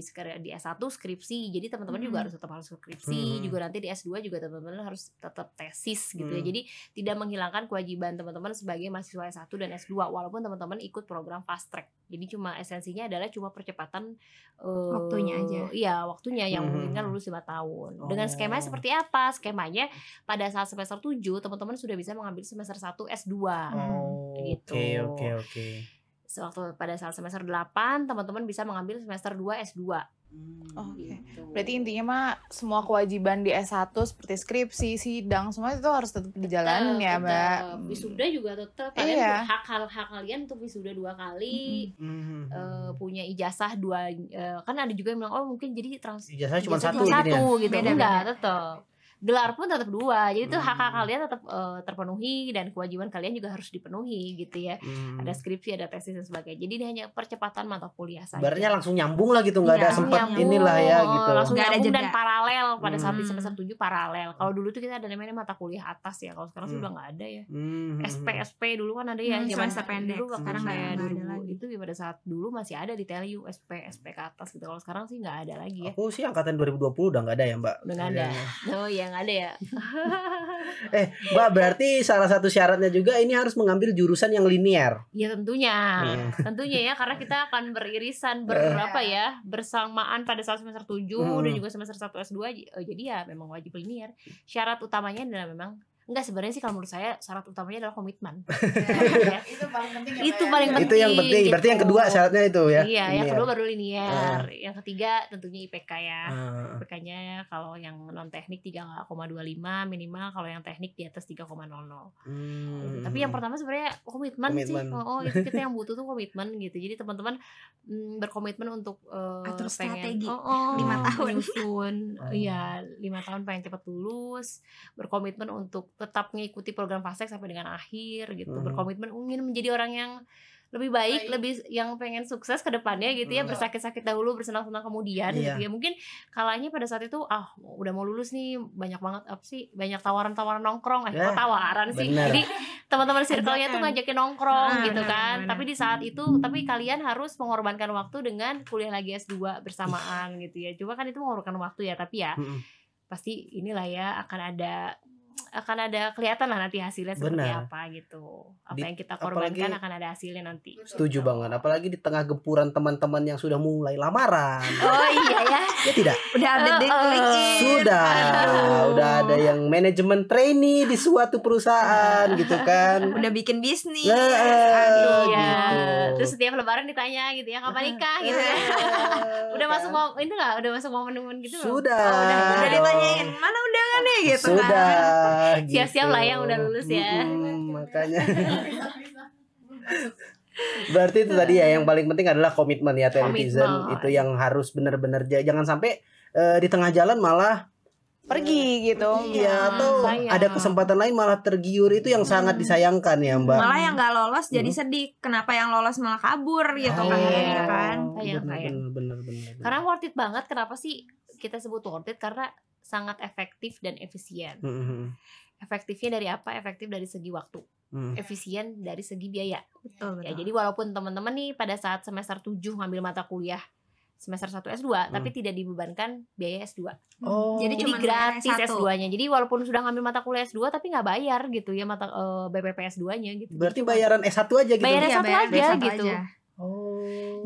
Speaker 3: S1 skripsi, jadi teman-teman juga harus skripsi, juga nanti di S2 juga teman-teman harus tetap tesis gitu ya. Jadi tidak menghilangkan kewajiban teman-teman sebagai mahasiswa S1 dan S2 walaupun teman-teman ikut program fast track. Jadi cuma esensinya adalah cuma percepatan
Speaker 4: waktunya aja.
Speaker 3: Iya, waktunya yang memungkinkan lulus 5 tahun. Dengan skemanya seperti apa? Skemanya pada saat semester 7 teman-teman sudah bisa mengambil semester 1 S2. Gitu.
Speaker 2: Oke.
Speaker 3: Waktu pada saat semester 8 teman-teman bisa mengambil semester 2 S2.
Speaker 5: Gitu. Berarti intinya mah semua kewajiban di S1 seperti skripsi, sidang, semua itu harus tetap dijalanin ya, Mbak.
Speaker 3: Wisuda juga tetap kalian hak kalian untuk wisuda 2 kali. Punya ijazah 2, kan ada juga yang bilang mungkin jadi
Speaker 2: ijazah cuma satu
Speaker 3: gitu. Enggak, tetap. Gelar pun tetap 2, jadi itu hak kalian tetap terpenuhi dan kewajiban kalian juga harus dipenuhi gitu ya. Ada skripsi, ada tesis dan sebagainya. Jadi ini hanya percepatan mata kuliah saja.
Speaker 2: Ibaratnya langsung nyambung lah gitu, nggak ada sempat inilah ya gitu.
Speaker 3: Langsung nyambung dan paralel pada saat di semester 7 paralel. Kalau dulu tuh kita ada namanya mata kuliah atas ya. Kalau sekarang sudah nggak ada ya. SP dulu kan ada ya.
Speaker 4: Semester pendek.
Speaker 3: Dulu sekarang kayak dulu itu pada saat dulu masih ada di TELU SP ke atas gitu. Kalau sekarang sih nggak ada lagi ya.
Speaker 2: Aku sih angkatan 2020 udah nggak ada ya, Mbak.
Speaker 3: Udah nggak ada. Oh iya nggak ada ya.
Speaker 2: Mbak, berarti salah satu syaratnya juga ini harus mengambil jurusan yang linear.
Speaker 3: Ya tentunya ya, karena kita akan beririsan bersamaan pada saat semester 7 dan juga semester 1 S2. Jadi ya memang wajib linear. Syarat utamanya adalah memang sebenarnya sih kalau menurut saya syarat utamanya adalah komitmen.
Speaker 1: Ya. Itu paling penting.
Speaker 3: Itu paling penting.
Speaker 2: Itu yang penting. Berarti yang kedua syaratnya itu ya.
Speaker 3: Iya, yang kedua baru linear. Yang ketiga tentunya IPK ya. IPK-nya kalau yang non teknik 3,25 minimal, kalau yang teknik di atas 3,00. Tapi yang pertama sebenarnya komitmen sih. Itu kita yang butuh tuh komitmen gitu. Jadi teman-teman berkomitmen untuk
Speaker 4: atur strategi
Speaker 3: 5 tahun. Iya, 5 tahun pengen cepat lulus. Berkomitmen untuk tetap mengikuti program fast track sampai dengan akhir gitu. Berkomitmen ingin menjadi orang yang lebih baik, lebih yang pengen sukses ke depannya gitu ya, bersakit-sakit dahulu, bersenang-senang kemudian gitu ya. Mungkin kalanya pada saat itu udah mau lulus nih, banyak banget banyak tawaran-tawaran nongkrong, tawaran sih. Jadi teman-teman circle-nya tuh ngajakin nongkrong gitu kan. Tapi di saat itu kalian harus mengorbankan waktu dengan kuliah lagi S2 bersamaan gitu ya. Cuma kan itu mengorbankan waktu ya, tapi ya pasti inilah ya akan ada kelihatan lah nanti hasilnya seperti apa gitu. Apa yang kita korbankan akan ada hasilnya nanti.
Speaker 2: Setuju banget. Apalagi di tengah gempuran teman-teman yang sudah mulai lamaran.
Speaker 3: Oh iya ya.
Speaker 2: Ya tidak?
Speaker 4: Udah update LinkedIn.
Speaker 2: Udah ada yang manajemen trainee di suatu perusahaan gitu kan.
Speaker 4: Udah bikin bisnis.
Speaker 3: Aduh ya. Terus setiap lebaran ditanya gitu ya, kapan nikah gitu ya. Udah masuk ini enggak? Udah masuk momen-momen gitu belum?
Speaker 2: Sudah.
Speaker 4: Udah ditanyain, "Mana undangannya?" gitu
Speaker 2: sudah,
Speaker 4: kan.
Speaker 2: Gitu.
Speaker 3: Siap-siap lah yang udah lulus ya.
Speaker 2: Makanya. Berarti itu tadi ya yang paling penting adalah komitmen ya, Telitizen. Itu yang harus benar-benar jangan sampai di tengah jalan malah
Speaker 5: pergi gitu.
Speaker 2: Iya, atau ada kesempatan lain malah tergiur, itu yang sangat disayangkan ya, Mbak.
Speaker 4: Malah yang nggak lolos jadi sedih. Kenapa yang lolos malah kabur gitu kan?
Speaker 2: Bener.
Speaker 3: Karena worth it banget. Kenapa sih kita sebut worth it? Karena sangat efektif dan efisien. Efektifnya dari apa? Efektif dari segi waktu. Efisien dari segi biaya.
Speaker 4: Betul.
Speaker 3: Ya, jadi walaupun teman-teman nih pada saat semester 7 ngambil mata kuliah semester 1 S2 tapi tidak dibebankan biaya S2. Jadi gratis S2-nya. Jadi walaupun sudah ngambil mata kuliah S2 tapi nggak bayar gitu ya mata BPP S2-nya gitu.
Speaker 2: Berarti bayaran S1 aja gitu.
Speaker 3: Bayar S1 aja gitu.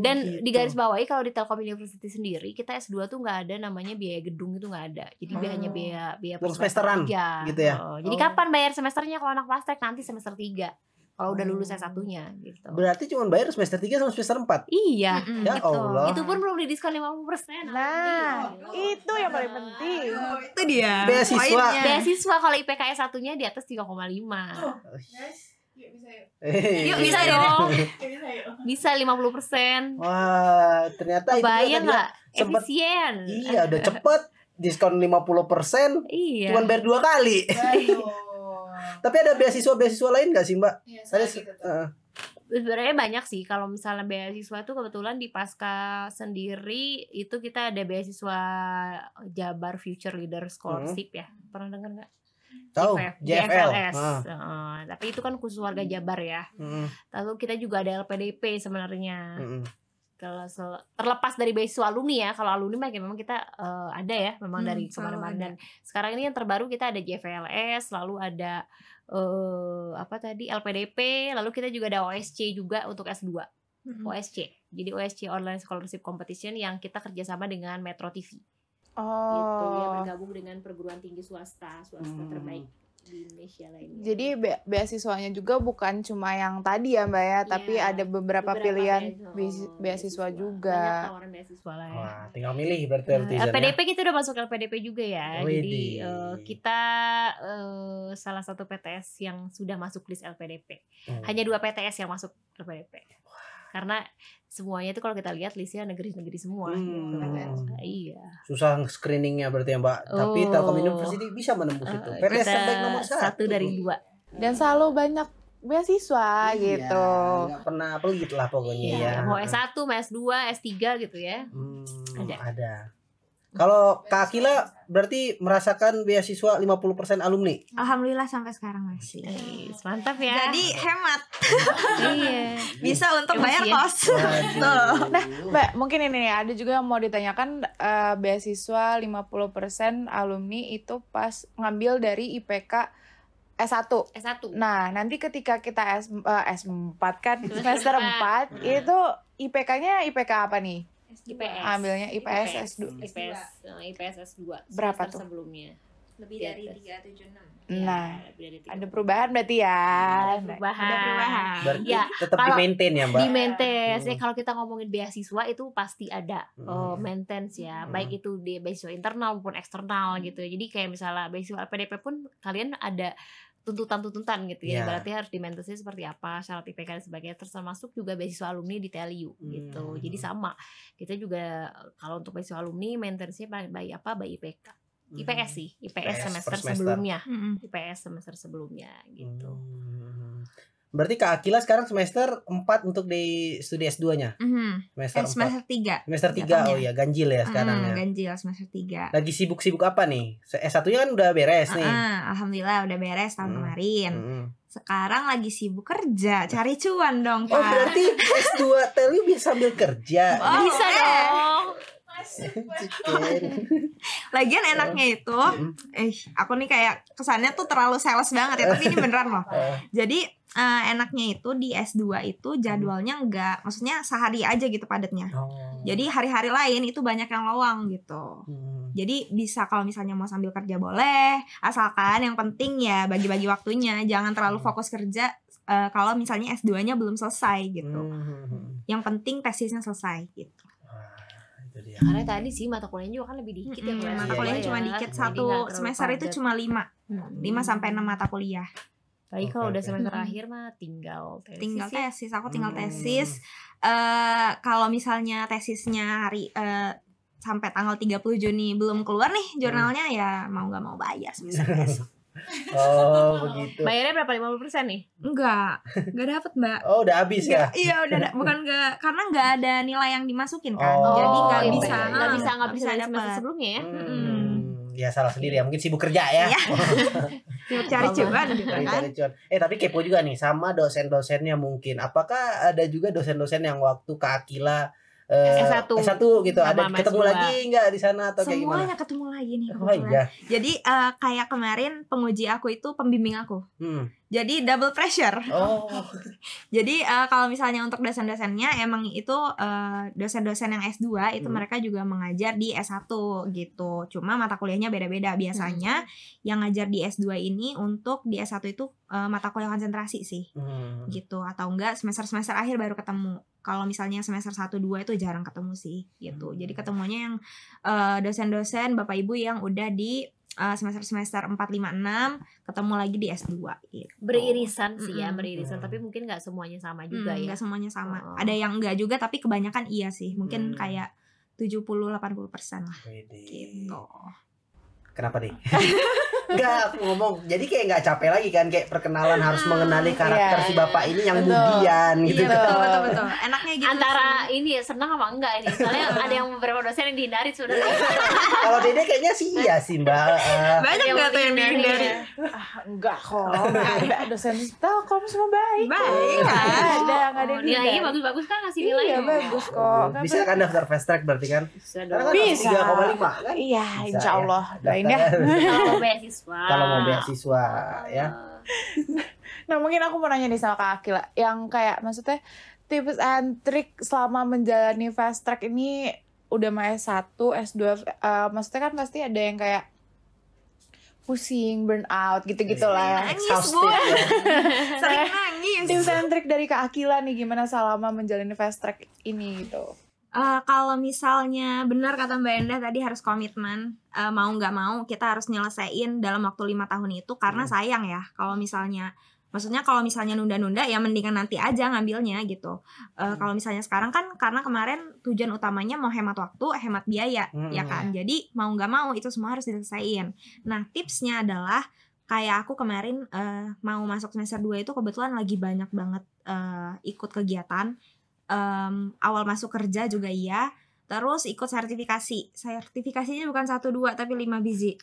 Speaker 3: Dan
Speaker 2: gitu.
Speaker 3: di garis bawahi kalau di Telkom University sendiri kita S2 tuh nggak ada namanya biaya gedung, itu nggak ada. Jadi hanya biaya per
Speaker 2: semesteran gitu ya.
Speaker 3: Jadi kapan bayar semesternya kalau anak fast track? Nanti semester 3. Kalau udah lulus S1-nya gitu.
Speaker 2: Berarti cuma bayar semester 3 sama semester 4.
Speaker 3: Iya.
Speaker 2: Ya
Speaker 3: gitu.
Speaker 2: Allah.
Speaker 3: Itu pun belum didiskon 50%.
Speaker 5: Nah, itu yang paling penting.
Speaker 4: Itu dia.
Speaker 3: Beasiswa kalau IPK S1-nya di atas 3,5.
Speaker 1: Yuk
Speaker 3: bisa dong. Bisa 50%.
Speaker 2: Wah, ternyata
Speaker 3: bayar nggak? Efisien.
Speaker 2: Iya, udah cepet. Diskon 50%.
Speaker 3: Iya.
Speaker 2: Cuman bayar 2 kali. Tapi ada beasiswa lain nggak sih Mbak?
Speaker 1: Iya,
Speaker 2: Ada
Speaker 1: gitu.
Speaker 3: Sebenarnya banyak sih. Kalau misalnya beasiswa itu kebetulan di Pasca sendiri itu kita ada beasiswa Jabar Future Leader Scholarship ya. Pernah dengar nggak?
Speaker 2: Tahu,
Speaker 3: JFLS. Tapi itu kan khusus warga Jabar ya. Lalu kita juga ada LPDP sebenarnya. Kalau terlepas dari beasiswa alumni ya, kalau alumni memang kita ada ya, memang dari kemarin-kemarin. Dan sekarang ini yang terbaru kita ada JFLS, lalu ada LPDP, lalu kita juga ada OSC juga untuk S2. OSC. Jadi OSC Online Scholarship Competition yang kita kerjasama dengan Metro TV. Gitu ya, bergabung dengan perguruan tinggi swasta terbaik di Indonesia lainnya.
Speaker 5: Jadi beasiswanya juga bukan cuma yang tadi ya Mbak ya, tapi ada beberapa pilihan beasiswa juga.
Speaker 3: Banyak tawaran beasiswa lah ya.
Speaker 2: Wah, tinggal milih berarti
Speaker 3: LPDP kita udah masuk LPDP juga ya. Jadi kita salah satu PTS yang sudah masuk list LPDP. Hanya 2 PTS yang masuk LPDP. Karena semuanya itu kalau kita lihat listnya negeri-negeri semua gitu. Iya.
Speaker 2: Susah screeningnya berarti ya Mbak. Tapi Telkom University bisa menembus itu. PTS terbaik nomor 1
Speaker 3: dari 2.
Speaker 5: Dan selalu banyak beasiswa gitu.
Speaker 2: Nggak pernah pelit lah pokoknya ya.
Speaker 3: Mau S1, mau S2, S3 gitu ya.
Speaker 2: Ada. Kalau Kak Akila berarti merasakan beasiswa 50% alumni.
Speaker 4: Alhamdulillah sampai sekarang masih.
Speaker 3: Mantap ya.
Speaker 4: Jadi hemat.
Speaker 3: Iya.
Speaker 4: Bisa untuk bayar kos.
Speaker 5: Nah, Mbak, mungkin ini ada juga yang mau ditanyakan, beasiswa 50% alumni itu pas ngambil dari IPK S1. Nah, nanti ketika kita S4 kan semester 4 itu IPK-nya IPK apa nih?
Speaker 3: IPS.
Speaker 5: Ambilnya IPS S2.
Speaker 3: IPS S2.
Speaker 5: Berapa tuh?
Speaker 3: Sebelumnya.
Speaker 4: Lebih dari 376.
Speaker 5: Nah, ada perubahan berarti ya.
Speaker 3: Ada perubahan.
Speaker 2: Berarti
Speaker 3: Ya,
Speaker 2: tetap di-maintain ya, Mbak?
Speaker 3: Di-maintain. Kalau kita ngomongin beasiswa itu pasti ada maintenance ya. Baik itu di beasiswa internal maupun eksternal gitu. Jadi kayak misalnya beasiswa LPDP pun kalian ada tuntutan gitu ya. Berarti harus di-maintenance seperti apa, syarat IPK dan sebagainya. Termasuk juga beasiswa alumni di TLU gitu. Jadi sama. Kita juga kalau untuk beasiswa alumni maintenance-nya by IPK. IPS sih, IPS semester sebelumnya. IPS semester sebelumnya gitu.
Speaker 2: Berarti Kak Akila sekarang semester 4 untuk di studi S2-nya?
Speaker 4: Semester 3.
Speaker 2: Semester 3, oh ya, ganjil ya sekarang ya?
Speaker 4: Ganjil semester 3.
Speaker 2: Lagi sibuk-sibuk apa nih? S1-nya kan udah beres nih?
Speaker 4: Alhamdulillah udah beres tahun kemarin. Sekarang lagi sibuk kerja, cari cuan dong Pak.
Speaker 2: Oh berarti S2 TLU bisa sambil kerja?
Speaker 3: Bisa dong.
Speaker 4: Lagian enaknya itu, aku nih kayak kesannya tuh terlalu sales banget ya, tapi ini beneran loh. Jadi enaknya itu di S2 itu jadwalnya enggak, maksudnya sehari aja gitu padatnya. Jadi hari-hari lain itu banyak yang lowong gitu. Jadi bisa kalau misalnya mau sambil kerja boleh, asalkan yang penting ya bagi-bagi waktunya, jangan terlalu fokus kerja kalau misalnya S2-nya belum selesai gitu. Yang penting tesisnya selesai gitu.
Speaker 3: Karena tadi sih mata kuliahnya juga kan lebih dikit ya.
Speaker 4: Mata kuliahnya cuma dikit, satu semester itu cuma 5 sampai 6 mata kuliah.
Speaker 3: Tapi kalau udah semester akhir mah tinggal tesis.
Speaker 4: Aku tinggal tesis. Kalau misalnya tesisnya hari sampai tanggal 30 Juni belum keluar nih jurnalnya, ya mau nggak mau bayar semester besok.
Speaker 2: Oh begitu.
Speaker 3: Bayarnya berapa? 50% nih?
Speaker 4: Enggak dapet Mbak.
Speaker 2: Oh udah habis ya?
Speaker 4: Iya udah, bukan enggak, karena nggak ada nilai yang dimasukin kan. Jadi nggak bisa
Speaker 3: dari semester sebelumnya ya.
Speaker 2: Ya salah sendiri ya, mungkin sibuk kerja ya.
Speaker 4: Sibuk cari cuan gitu kan.
Speaker 2: Tapi kepo juga nih sama dosen-dosennya mungkin. Apakah ada juga dosen-dosen yang waktu Kak Akila S1 gitu, ada ketemu lagi nggak di sana atau kayak gimana?
Speaker 4: Semuanya ketemu lagi nih.
Speaker 2: Iya.
Speaker 4: Jadi kayak kemarin penguji aku itu pembimbing aku. Jadi double pressure. Jadi kalau misalnya untuk dosen-dosennya emang itu dosen-dosen yang S2 itu mereka juga mengajar di S1 gitu. Cuma mata kuliahnya beda-beda. Biasanya yang ngajar di S2 ini untuk di S1 itu mata kuliah konsentrasi sih. Gitu, atau enggak semester-semester akhir baru ketemu. Kalau misalnya semester 1 2 itu jarang ketemu sih gitu. Jadi ketemunya yang dosen-dosen Bapak Ibu yang udah di semester 4, 5, 6 ketemu lagi di S2 gitu.
Speaker 3: Beririsan sih ya, beririsan, tapi mungkin nggak semuanya sama juga ya.
Speaker 4: Nggak semuanya sama. Ada yang enggak juga, tapi kebanyakan iya sih. Mungkin kayak 70-80% lah. Gitu.
Speaker 2: Kenapa nih? Enggak, aku ngomong. Jadi kayak nggak capek lagi kan, kayak perkenalan harus mengenali karakter si bapak ini yang mudian gitu.
Speaker 4: Betul. Enaknya gitu.
Speaker 3: Antara ini ya senang apa enggak ini? Soalnya ada yang beberapa dosen yang dihindari sebenarnya.
Speaker 2: Kalau Dede kayaknya sih iya sih, Mbak.
Speaker 4: Banyak nggak tuh yang dihindari?
Speaker 5: Enggak kok. Ada dosen Telkom semua baik.
Speaker 4: Baik.
Speaker 5: Nggak ada yang
Speaker 3: Nilainya bagus-bagus kan ngasih nilai.
Speaker 5: Iya bagus kok.
Speaker 2: Bisa kan daftar fast track berarti kan?
Speaker 5: Bisa.
Speaker 2: 3,5 kan?
Speaker 5: Iya,
Speaker 2: Bisa,
Speaker 5: insya Allah.
Speaker 2: ya.
Speaker 5: Doain ya.
Speaker 3: Kalau beasiswa.
Speaker 2: Kalau mau beasiswa ya.
Speaker 5: Nah mungkin aku mau nanya nih sama Kak Akila, yang kayak maksudnya tips and trick selama menjalani fast track ini udah mau S1, S2, maksudnya kan pasti ada yang kayak pusing, burn out gitu-gitu lah.
Speaker 4: Nangis, Bu. Sering nangis.
Speaker 5: Tips and trick dari Kak Akila nih gimana selama menjalani fast track ini gitu.
Speaker 4: Kalau misalnya benar kata Mbak Endah tadi harus komitmen, mau nggak mau kita harus nyelesain dalam waktu 5 tahun itu, karena sayang ya kalau misalnya, maksudnya kalau misalnya nunda-nunda ya mendingan nanti aja ngambilnya gitu. Kalau misalnya sekarang kan karena kemarin tujuan utamanya mau hemat waktu, hemat biaya, ya kan. Jadi mau nggak mau itu semua harus diselesain. Nah tipsnya adalah kayak aku kemarin mau masuk semester 2 itu kebetulan lagi banyak banget ikut kegiatan. Awal masuk kerja juga iya. Terus ikut sertifikasi. Sertifikasinya bukan 1-2 tapi 5 biji.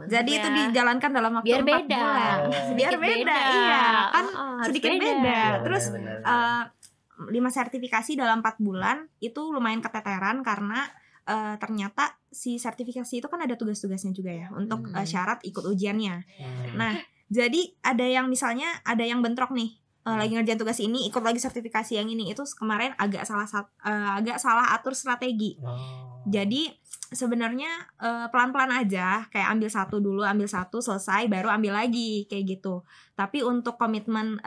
Speaker 4: Jadi itu dijalankan dalam waktu
Speaker 3: biar
Speaker 4: 4
Speaker 3: beda.
Speaker 4: bulan. Biar beda. Iya, kan sedikit beda. Terus 5 sertifikasi dalam 4 bulan itu lumayan keteteran karena ternyata si sertifikasi itu kan ada tugas-tugasnya juga ya untuk syarat ikut ujiannya. Nah, jadi ada yang misalnya ada yang bentrok nih. Lagi ngerjain tugas ini, ikut lagi sertifikasi yang ini, itu kemarin agak salah atur strategi. Jadi sebenarnya pelan-pelan aja, kayak ambil satu selesai, baru ambil lagi kayak gitu. Tapi untuk komitmen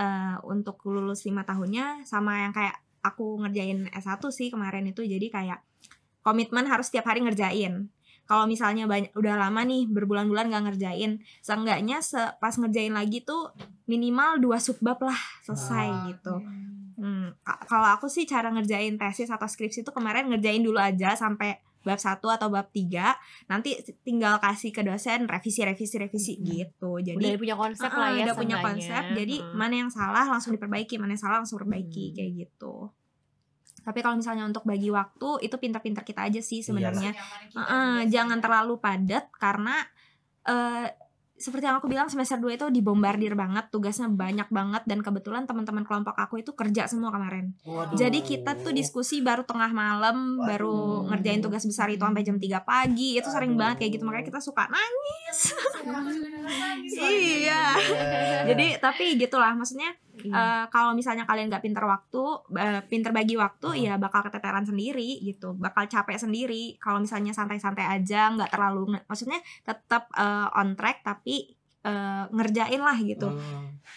Speaker 4: untuk lulus 5 tahunnya sama yang kayak aku ngerjain S1 sih kemarin itu, jadi kayak komitmen harus tiap hari ngerjain. Kalau misalnya udah lama nih berbulan-bulan gak ngerjain, seenggaknya pas ngerjain lagi tuh minimal 2 subbab lah selesai gitu. Kalau aku sih cara ngerjain tesis atau skripsi itu kemarin ngerjain dulu aja sampai bab 1 atau bab 3, nanti tinggal kasih ke dosen revisi gitu. Jadi
Speaker 3: udah punya konsep lah ya.
Speaker 4: Udah punya konsep, jadi mana yang salah langsung diperbaiki, mana yang salah langsung perbaiki kayak gitu. Tapi kalau misalnya untuk bagi waktu itu pintar-pintar kita aja sih sebenarnya. Jangan terlalu padat karena seperti yang aku bilang semester 2 itu dibombardir banget, tugasnya banyak banget, dan kebetulan teman-teman kelompok aku itu kerja semua kemarin. Jadi kita tuh diskusi baru tengah malam, baru ngerjain tugas besar itu sampai jam 3 pagi. Itu sering banget kayak gitu, makanya kita suka nangis. Iya. Jadi tapi gitulah maksudnya. Kalau misalnya kalian nggak pinter bagi waktu, ya bakal keteteran sendiri gitu, bakal capek sendiri. Kalau misalnya santai-santai aja, nggak terlalu, maksudnya tetap on track tapi ngerjain lah gitu,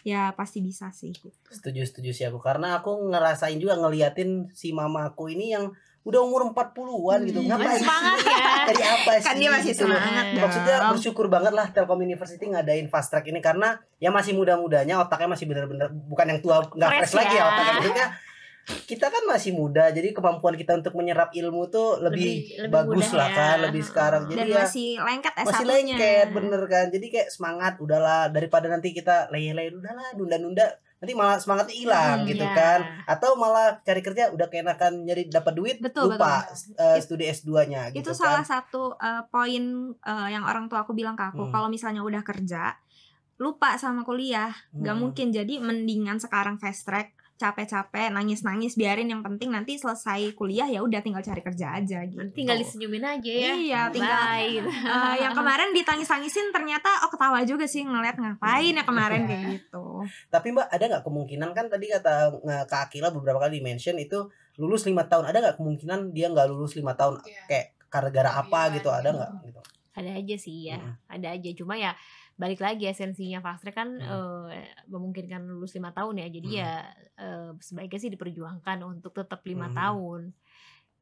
Speaker 4: ya pasti bisa sih. Gitu.
Speaker 2: Setuju sih aku, karena aku ngerasain juga ngeliatin si mama aku ini yang udah umur 40-an gitu. Ngapain
Speaker 3: semangat ya.
Speaker 2: Dari apa sih?
Speaker 4: Kan dia masih
Speaker 2: gitu
Speaker 4: semangat.
Speaker 2: Maksudnya bersyukur banget lah Telkom University ngadain fast track ini, karena ya masih muda-mudanya, otaknya masih bener-bener bukan yang tua, nggak fresh lagi ya otaknya. Maksudnya kita kan masih muda, jadi kemampuan kita untuk menyerap ilmu tuh lebih bagus lah kan, lebih sekarang. Jadi
Speaker 4: dan
Speaker 2: ya
Speaker 4: masih lengket S1-nya.
Speaker 2: Masih lengket bener kan. Jadi kayak semangat, udahlah, daripada nanti kita leye-leye, udahlah nunda-nunda, nanti malah semangatnya hilang gitu kan. Atau malah cari kerja udah keenakan nyari dapat duit, lupa studi S2-nya gitu.
Speaker 4: Itu salah satu poin yang orang tua aku bilang ke aku, kalau misalnya udah kerja lupa sama kuliah, gak mungkin. Jadi mendingan sekarang fast track, capek-capek, nangis-nangis, biarin, yang penting nanti selesai kuliah ya udah tinggal cari kerja aja gitu.
Speaker 3: Tinggal disenyumin aja ya.
Speaker 4: Iya, tinggal. Yang kemarin ditangis-tangisin ternyata ketawa juga sih ngeliat ngapain ya kemarin kayak gitu.
Speaker 2: Tapi Mbak, ada nggak kemungkinan, kan tadi kata Kak Akila beberapa kali di-mention itu lulus 5 tahun, ada nggak kemungkinan dia nggak lulus 5 tahun kayak gara-gara apa gitu, ada nggak gitu?
Speaker 3: Ada aja sih ya, ada aja, cuma ya balik lagi esensinya fast track kan memungkinkan lulus 5 tahun ya. Jadi ya sebaiknya sih diperjuangkan untuk tetap 5 tahun.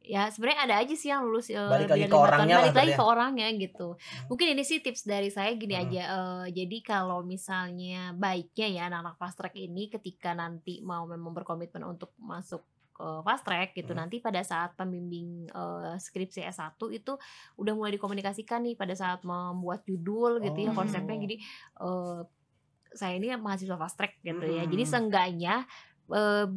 Speaker 3: Ya sebenarnya ada aja sih yang lulus
Speaker 2: balik lagi ke
Speaker 3: 5
Speaker 2: orangnya,
Speaker 3: tahun, balik lagi ke orangnya gitu. Mungkin ini sih tips dari saya gini aja. Jadi kalau misalnya baiknya ya anak-anak fast track ini ketika nanti mau memang berkomitmen untuk masuk fast track gitu, nanti pada saat pembimbing skripsi S1 itu udah mulai dikomunikasikan nih pada saat membuat judul gitu ya konsepnya. Jadi saya ini mahasiswa fast track gitu ya. Jadi seenggaknya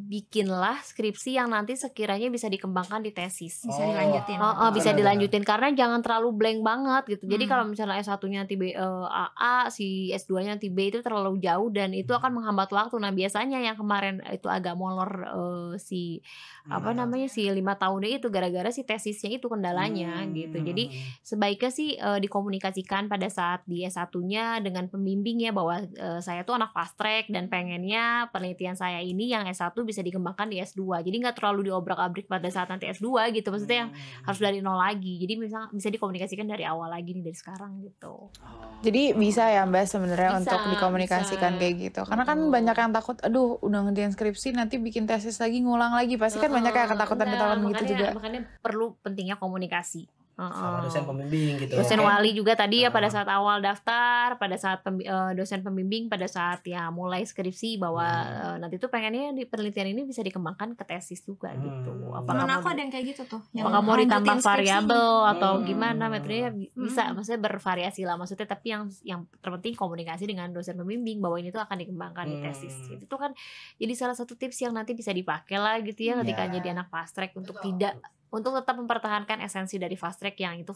Speaker 3: bikinlah skripsi yang nanti sekiranya bisa dikembangkan di tesis.
Speaker 4: Bisa dilanjutin.
Speaker 3: Bisa dilanjutin karena jangan terlalu blank banget gitu. Jadi kalau misalnya S1-nya nanti AA, si S2-nya nanti B itu terlalu jauh dan itu akan menghambat waktu. Nah, biasanya yang kemarin itu agak molor si 5 tahunnya itu gara-gara si tesisnya itu kendalanya gitu. Jadi sebaiknya sih dikomunikasikan pada saat di S1-nya dengan pembimbingnya bahwa saya tuh anak fast track dan pengennya penelitian saya ini yang S1 bisa dikembangkan di S2. Jadi nggak terlalu diobrak-abrik pada saat nanti S2 gitu. Maksudnya yang harus dari nol lagi. Jadi bisa dikomunikasikan dari awal lagi nih, dari sekarang gitu.
Speaker 5: Jadi bisa ya Mbak sebenarnya untuk dikomunikasikan kayak gitu. Karena kan banyak yang takut, aduh udah ngerjain skripsi nanti bikin tesis lagi ngulang lagi. Pasti kan banyak yang ketakutan gitu juga.
Speaker 3: Makanya perlu pentingnya komunikasi.
Speaker 2: Sama dosen pembimbing gitu.
Speaker 3: Dosen wali juga tadi ya pada saat awal daftar, pada saat dosen pembimbing pada saat ya mulai skripsi bahwa nanti tuh pengennya di penelitian ini bisa dikembangkan ke tesis juga gitu.
Speaker 4: Apakah aku ada yang kayak gitu tuh.
Speaker 3: Apakah mau ditambah variabel atau gimana metodenya bisa, maksudnya bervariasi lah maksudnya, tapi yang terpenting komunikasi dengan dosen pembimbing bahwa ini tuh akan dikembangkan di tesis. Itu tuh kan jadi salah satu tips yang nanti bisa dipakai lah gitu ya ketika jadi anak fast track untuk tetap mempertahankan esensi dari fast track yang itu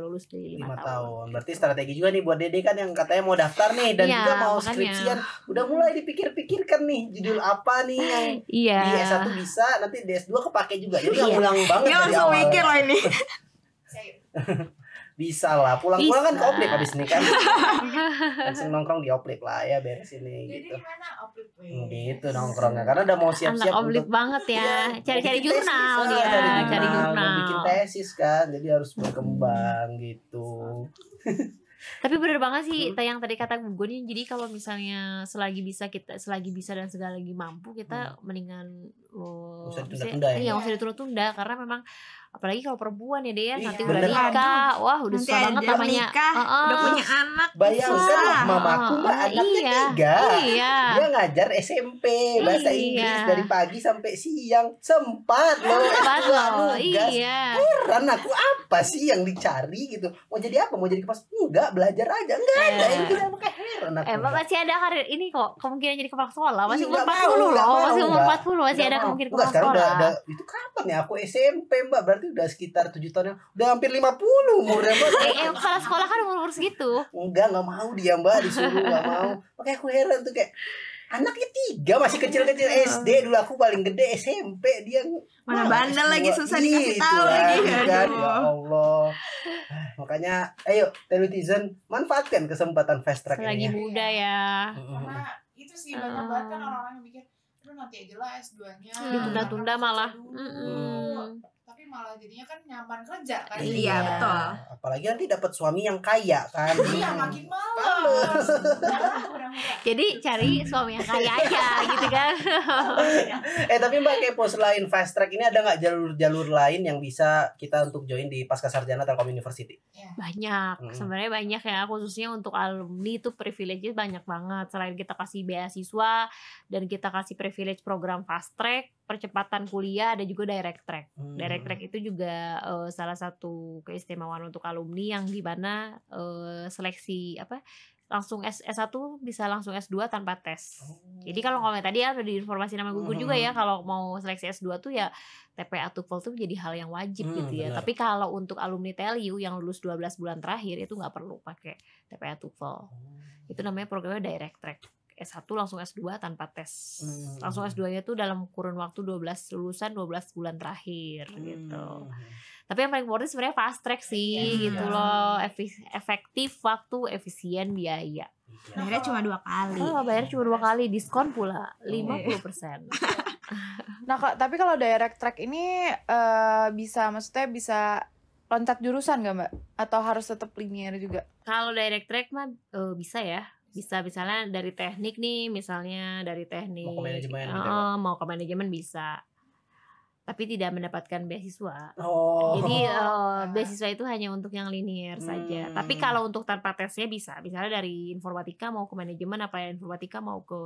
Speaker 3: lulus di 5 tahun.
Speaker 2: Berarti strategi juga nih buat Dede kan yang katanya mau daftar nih dan juga mau skripsian, udah mulai dipikir-pikirkan nih judul apa nih yang di S1 bisa, nanti di S2 kepake juga. Jadi ulang banget dari awal.
Speaker 4: Langsung mikir loh ini.
Speaker 2: Bisa lah, pulang-pulang kan ke Oplip habis ini kan. Langsung nongkrong di Oplip lah ya, beres ini gitu.
Speaker 1: Jadi gimana Oplip?
Speaker 2: Gitu nongkrongnya karena udah mau siap-siap
Speaker 3: anak Oplip banget ya. Cari-cari jurnal dia, cari jurnal.
Speaker 2: Mau bikin tesis kan, jadi harus berkembang gitu.
Speaker 3: Tapi bener banget sih yang tadi kata Gugun, jadi kalau misalnya selagi bisa dan segala lagi mampu kita mendingan
Speaker 2: usah
Speaker 3: ditunda-tunda karena memang apalagi kalau perempuan ya dia nanti udah nikah, wah udah susah banget namanya
Speaker 4: udah punya anak.
Speaker 2: Bayangkan mamaku anaknya 3. Dia ngajar SMP bahasa Inggris dari pagi sampai siang, sempat loh. Heran aku apa sih yang dicari gitu, mau jadi apa, mau jadi kepala enggak, belajar aja enggak ada yang kita pakai heran aku.
Speaker 3: Masih ada karir ini kok kemungkinan jadi kepala sekolah, masih umur 40 loh, masih umur 40 masih ada kemungkinan kepala sekolah.
Speaker 2: Sekarang udah itu kapan ya, aku SMP Mbak, berarti udah sekitar 7 tahun, udah hampir 50 umurnya Mbak.
Speaker 3: Kepala sekolah kan umur segitu.
Speaker 2: Enggak mau dia Mbak, disuruh enggak mau. Makanya aku heran tuh kayak anaknya 3 masih kecil-kecil SD, dulu aku paling gede SMP, dia
Speaker 4: mana bandel lagi susah dikasih tahu lagi
Speaker 2: kan. Ya Allah. Makanya ayo Telutizen manfaatkan kesempatan fast track
Speaker 3: lagi
Speaker 2: ini.
Speaker 3: Muda ya.
Speaker 1: Karena itu sih banyak banget kan orang-orang yang mikir, aduh nanti aja lah S2-nya.
Speaker 3: Ditunda-tunda malah.
Speaker 1: Tapi malah jadinya kan nyaman kerja kan.
Speaker 4: Iya betul.
Speaker 2: Apalagi nanti dapat suami yang kaya kan.
Speaker 1: Iya makin malas.
Speaker 3: Jadi cari suami yang kaya aja gitu kan.
Speaker 2: Tapi Mbak kepo, selain fast track ini ada nggak jalur-jalur lain yang bisa kita untuk join di Pascasarjana Telkom University?
Speaker 3: Banyak, sebenarnya banyak ya, khususnya untuk alumni itu privilege banyak banget. Selain kita kasih beasiswa dan kita kasih privilege program fast track, percepatan kuliah, ada juga direct track. Direct track itu juga salah satu keistimewaan untuk alumni yang di mana seleksi langsung S1 bisa langsung S2 tanpa tes. Jadi kalau tadi ada di informasi nama Gugun juga ya, kalau mau seleksi S2 tuh ya TPA TOEFL tuh jadi hal yang wajib gitu ya. Benar. Tapi kalau untuk alumni TELU yang lulus 12 bulan terakhir itu nggak perlu pakai TPA TOEFL. Itu namanya programnya direct track. S1 langsung S2 tanpa tes. Langsung S2-nya tuh dalam kurun waktu 12 bulan terakhir gitu. Tapi yang paling worth it sebenarnya fast track sih gitu loh. Efektif waktu, efisien biaya.
Speaker 4: Bayarnya cuma 2 kali.
Speaker 3: Bayar cuma 2 kali, diskon pula 50%.
Speaker 5: Nah, tapi kalau direct track ini maksudnya bisa loncat jurusan nggak Mbak? Atau harus tetap linear juga?
Speaker 3: Kalau direct track mah bisa ya. Bisa misalnya dari teknik nih, misalnya dari teknik
Speaker 2: mau ke manajemen
Speaker 3: mau ke manajemen bisa. tapi tidak mendapatkan beasiswa.
Speaker 2: Oh.
Speaker 3: Jadi beasiswa itu hanya untuk yang linear saja. Tapi kalau untuk tanpa tesnya bisa. Misalnya dari informatika mau ke manajemen, apa ya informatika mau ke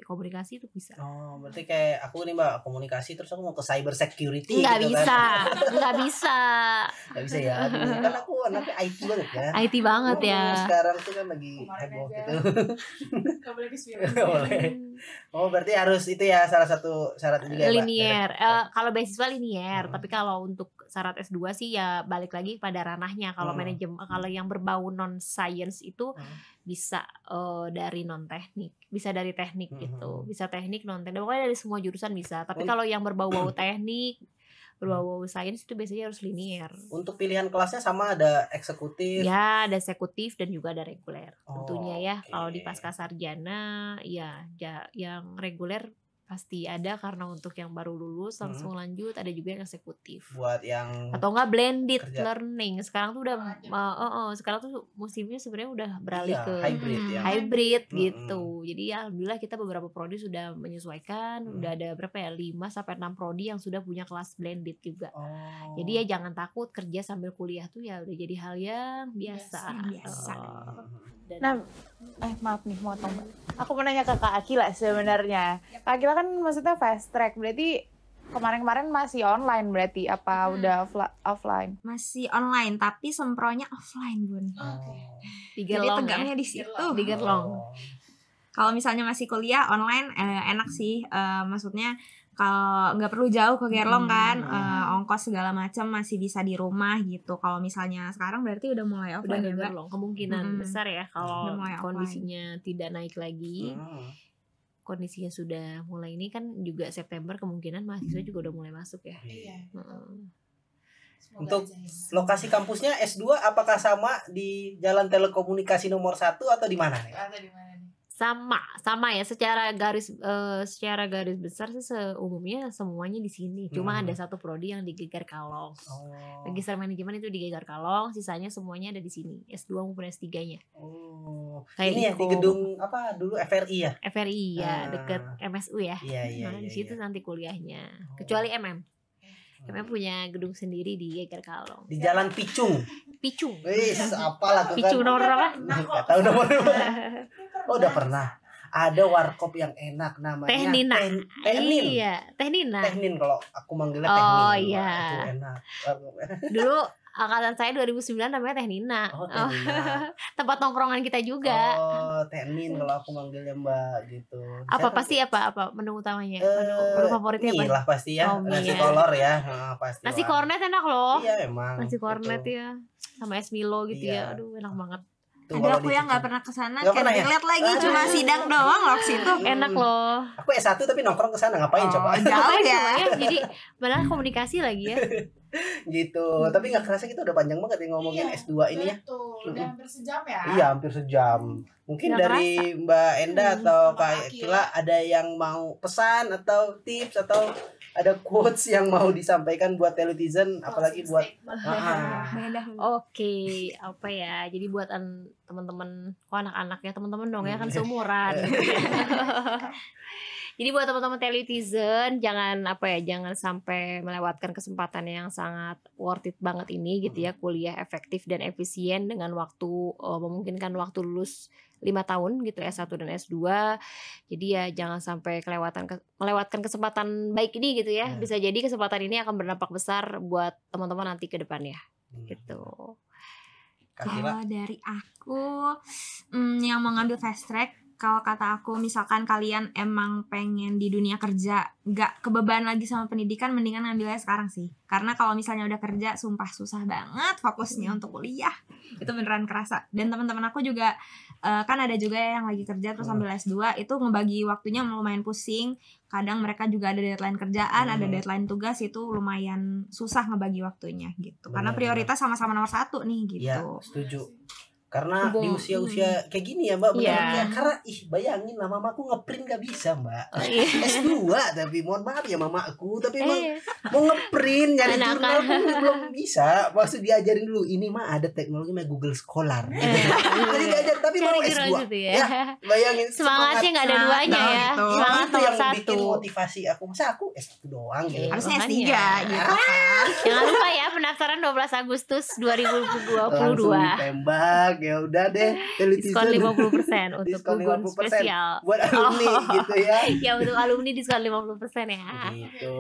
Speaker 3: komunikasi itu bisa.
Speaker 2: Oh, berarti kayak aku nih Mbak komunikasi terus aku mau ke cyber security.
Speaker 3: Nggak
Speaker 2: gitu
Speaker 3: bisa,
Speaker 2: kan.
Speaker 3: nggak bisa.
Speaker 2: Nggak bisa ya. Aduh, kan aku anaknya IT banget ya.
Speaker 3: IT banget ya.
Speaker 2: Sekarang tuh kan lagi heboh gitu.
Speaker 1: Nggak boleh di-spill.
Speaker 2: Nggak boleh. Oh, berarti harus itu ya salah satu syarat juga ya, Mbak?
Speaker 3: Linear. Kalau beasiswa linear, tapi kalau untuk syarat S2 sih ya balik lagi pada ranahnya. Kalau manajemen, kalau yang berbau non science itu bisa dari non teknik, bisa dari teknik gitu, bisa teknik non teknik, pokoknya dari semua jurusan bisa. Tapi kalau yang berbau-bau teknik, berbau sains itu biasanya harus linear. Untuk
Speaker 2: pilihan kelasnya sama, ada eksekutif?
Speaker 3: Ya, ada eksekutif dan juga ada reguler. Tentunya ya, kalau di pasca sarjana ya yang reguler pasti ada, karena untuk yang baru lulus langsung lanjut, ada juga yang eksekutif.
Speaker 2: Buat yang
Speaker 3: atau enggak blended learning. Sekarang tuh udah sekarang tuh musimnya sebenarnya udah beralih ke hybrid gitu. Jadi ya alhamdulillah kita beberapa prodi sudah menyesuaikan, udah ada berapa ya 5 sampai 6 prodi yang sudah punya kelas blended juga. Jadi ya jangan takut kerja sambil kuliah tuh ya udah jadi hal yang biasa.
Speaker 5: Nah, maaf nih motong. Aku mau nanya ke Kak Akila sebenarnya. Kak Akila kan maksudnya fast track, berarti kemarin-kemarin masih online berarti apa udah offline?
Speaker 4: Masih online tapi sempronya offline, Bun. Jadi tegangnya di situ.
Speaker 3: Digerlong.
Speaker 4: Kalau misalnya masih kuliah online enak sih, maksudnya kalau nggak perlu jauh ke Gerlong kan, ongkos segala macam masih bisa di rumah gitu. Kalau misalnya sekarang berarti udah mulai offline ya,
Speaker 3: Gerlong. Kemungkinan besar ya kalau kondisinya tidak naik lagi. Kondisinya sudah mulai ini kan juga September, kemungkinan mahasiswa juga udah mulai masuk ya.
Speaker 2: Untuk lokasi kampusnya S2 apakah sama di Jalan Telekomunikasi nomor 1 atau di mana nih?
Speaker 3: Sama ya, secara garis besar sih seumumnya semuanya di sini. Cuma ada satu prodi yang di Gegar Kalong. Magister manajemen itu di Gegar Kalong, sisanya semuanya ada di sini. S2 maupun S3-nya.
Speaker 2: Kayak ini ya di gedung apa dulu FRI ya?
Speaker 3: FRI ya, dekat MSU ya.
Speaker 2: Iya,
Speaker 3: di situ nanti kuliahnya. Kecuali MM punya gedung sendiri di Gegar Kalong.
Speaker 2: Di Jalan Picung. Wih, apalah tuh kan.
Speaker 3: Picung nomor berapa?
Speaker 2: Enggak tahu nomor berapa. Oh, udah pernah. Ada warkop yang enak namanya
Speaker 3: Tehnina.
Speaker 2: Tehnin.
Speaker 3: Iya, Tehnina.
Speaker 2: Tehnin kalau aku manggilnya Tehnin.
Speaker 3: Oh iya.
Speaker 2: Itu enak.
Speaker 3: Dulu angkatan saya 2009 namanya Tehnina.
Speaker 2: Tehnina.
Speaker 3: Tempat nongkrongan kita juga.
Speaker 2: Tehnin kalau aku manggilnya Mbak gitu.
Speaker 3: Pasti apa menu utamanya? Menu favoritnya apa?
Speaker 2: Mie lah pasti ya. Nasi kolor ya. Pasti.
Speaker 3: Nasi kornet enak loh.
Speaker 2: Iya emang.
Speaker 3: Nasi kornet ya. Sama es Milo gitu ya. Aduh, enak banget.
Speaker 4: Ada aku yang nggak pernah kesana, kayak dilihat lagi cuma sidang doang loh situ.
Speaker 3: Enak loh.
Speaker 2: Aku S1 tapi nongkrong kesana, ngapain coba?
Speaker 4: Jauh ya.
Speaker 3: Jadi malah komunikasi lagi ya.
Speaker 2: Gitu. Tapi nggak kerasa kita udah panjang banget ya ngomongin S2 ini ya.
Speaker 1: Betul. Udah hampir sejam ya.
Speaker 2: Iya, hampir sejam. Mungkin nggak dari kerasa. Mbak Enda atau Kak Akila ada yang mau pesan atau tips atau ada quotes yang mau disampaikan buat Telutizen, apalagi buat
Speaker 3: Oke, apa ya? Jadi buat teman-teman, anak-anak ya, teman-teman dong ya, kan seumuran. Jadi buat teman-teman Telutizen, jangan sampai melewatkan kesempatan yang sangat worth it banget ini gitu ya, kuliah efektif dan efisien dengan waktu memungkinkan waktu lulus 5 tahun gitu, S1 dan S2. Jadi ya jangan sampai melewatkan kesempatan baik ini gitu ya. Bisa jadi kesempatan ini akan berdampak besar buat teman-teman nanti ke depannya. Gitu.
Speaker 4: Kalau dari aku yang mau ngambil fast track, kalau kata aku misalkan kalian emang pengen di dunia kerja gak kebeban lagi sama pendidikan, mendingan ngambilnya sekarang sih. Karena kalau misalnya udah kerja sumpah susah banget fokusnya untuk kuliah. Itu beneran kerasa. Dan teman-teman aku juga kan ada juga yang lagi kerja terus ambil S2, itu ngebagi waktunya lumayan pusing. Kadang mereka juga ada deadline kerjaan, ada deadline tugas, itu lumayan susah ngebagi waktunya gitu. Karena prioritas sama-sama nomor 1 nih gitu.
Speaker 2: Iya, setuju. Karena di usia-usia kayak gini ya Mbak, benar karena bayangin lah mamaku ngeprint gak bisa Mbak. S2 tapi mohon maaf ya mamaku, tapi emang mau ngeprint nyari jurnal pun belum bisa. Maksud diajarin dulu ini mah ada teknologi namanya Google Scholar. Jadi diajar tapi mau S2.
Speaker 3: Gitu ya.
Speaker 2: Bayangin
Speaker 3: semangatnya nggak ada duanya ya.
Speaker 2: Semangat itu yang bikin motivasi aku. Masa aku S1 doang gitu.
Speaker 4: Harusnya S3 gitu.
Speaker 3: Jangan lupa ya pendaftaran 12 Agustus 2022.
Speaker 2: Langsung ditembak. Ya udah deh,
Speaker 3: diskon 50% untuk Gugun spesial
Speaker 2: buat alumni gitu ya.
Speaker 3: Ya untuk alumni diskon 50% ya.
Speaker 2: Gitu.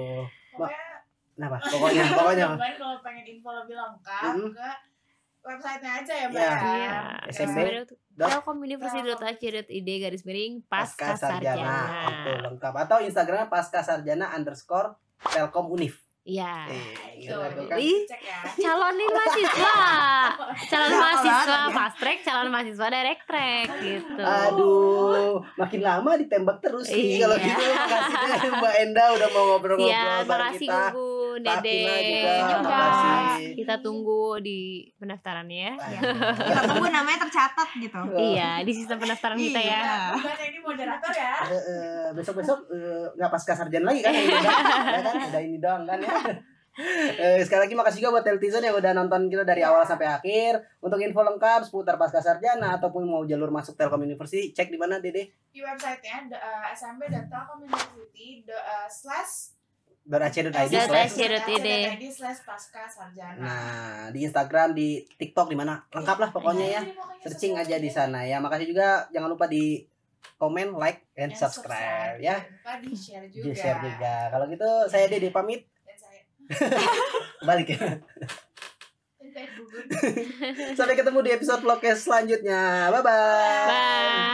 Speaker 1: Pokoknya
Speaker 2: Pokoknya
Speaker 1: kalau pengen info lebih lengkap ke websitenya aja ya Mbak.
Speaker 3: Iya. Telkomuniversity.ac.id /pascasarjana.
Speaker 2: Betul, lengkap. Atau Instagramnya pascasarjana_telkomuniv.
Speaker 3: Iya.
Speaker 1: Cek ya.
Speaker 3: Calon mahasiswa fast track, calon mahasiswa direct track gitu.
Speaker 2: Aduh, makin lama ditembak terus nih kalau gitu. Makasih Mbak Enda udah mau ngobrol-ngobrol bareng kita.
Speaker 3: Makasih Gugun, Dede. Kita tunggu di pendaftarannya.
Speaker 4: Kita tunggu namanya tercatat gitu.
Speaker 3: Iya, di sistem pendaftaran kita ya.
Speaker 1: Bukan ini moderator ya.
Speaker 2: Besok-besok nggak pasca sarjana lagi kan? Udah ini doang kan ya. Sekali lagi makasih juga buat netizen yang udah nonton kita dari awal sampai akhir. Untuk info lengkap seputar pasca sarjana ataupun mau jalur masuk Telkom University, cek di mana Dede?
Speaker 1: Di websitenya smb.telkomuniversity.ac.id/pasca-sarjana.
Speaker 2: Nah, di Instagram, di TikTok, di mana lengkap lah pokoknya ya. Searching aja di sana ya. Makasih juga, jangan lupa di komen, like, and subscribe ya.
Speaker 1: Di share juga.
Speaker 2: Di share juga. Kalau gitu saya Dede pamit.
Speaker 1: Dan saya
Speaker 2: Balik ya. Sampai ketemu di episode vlogcast selanjutnya. Bye-bye.
Speaker 3: Bye.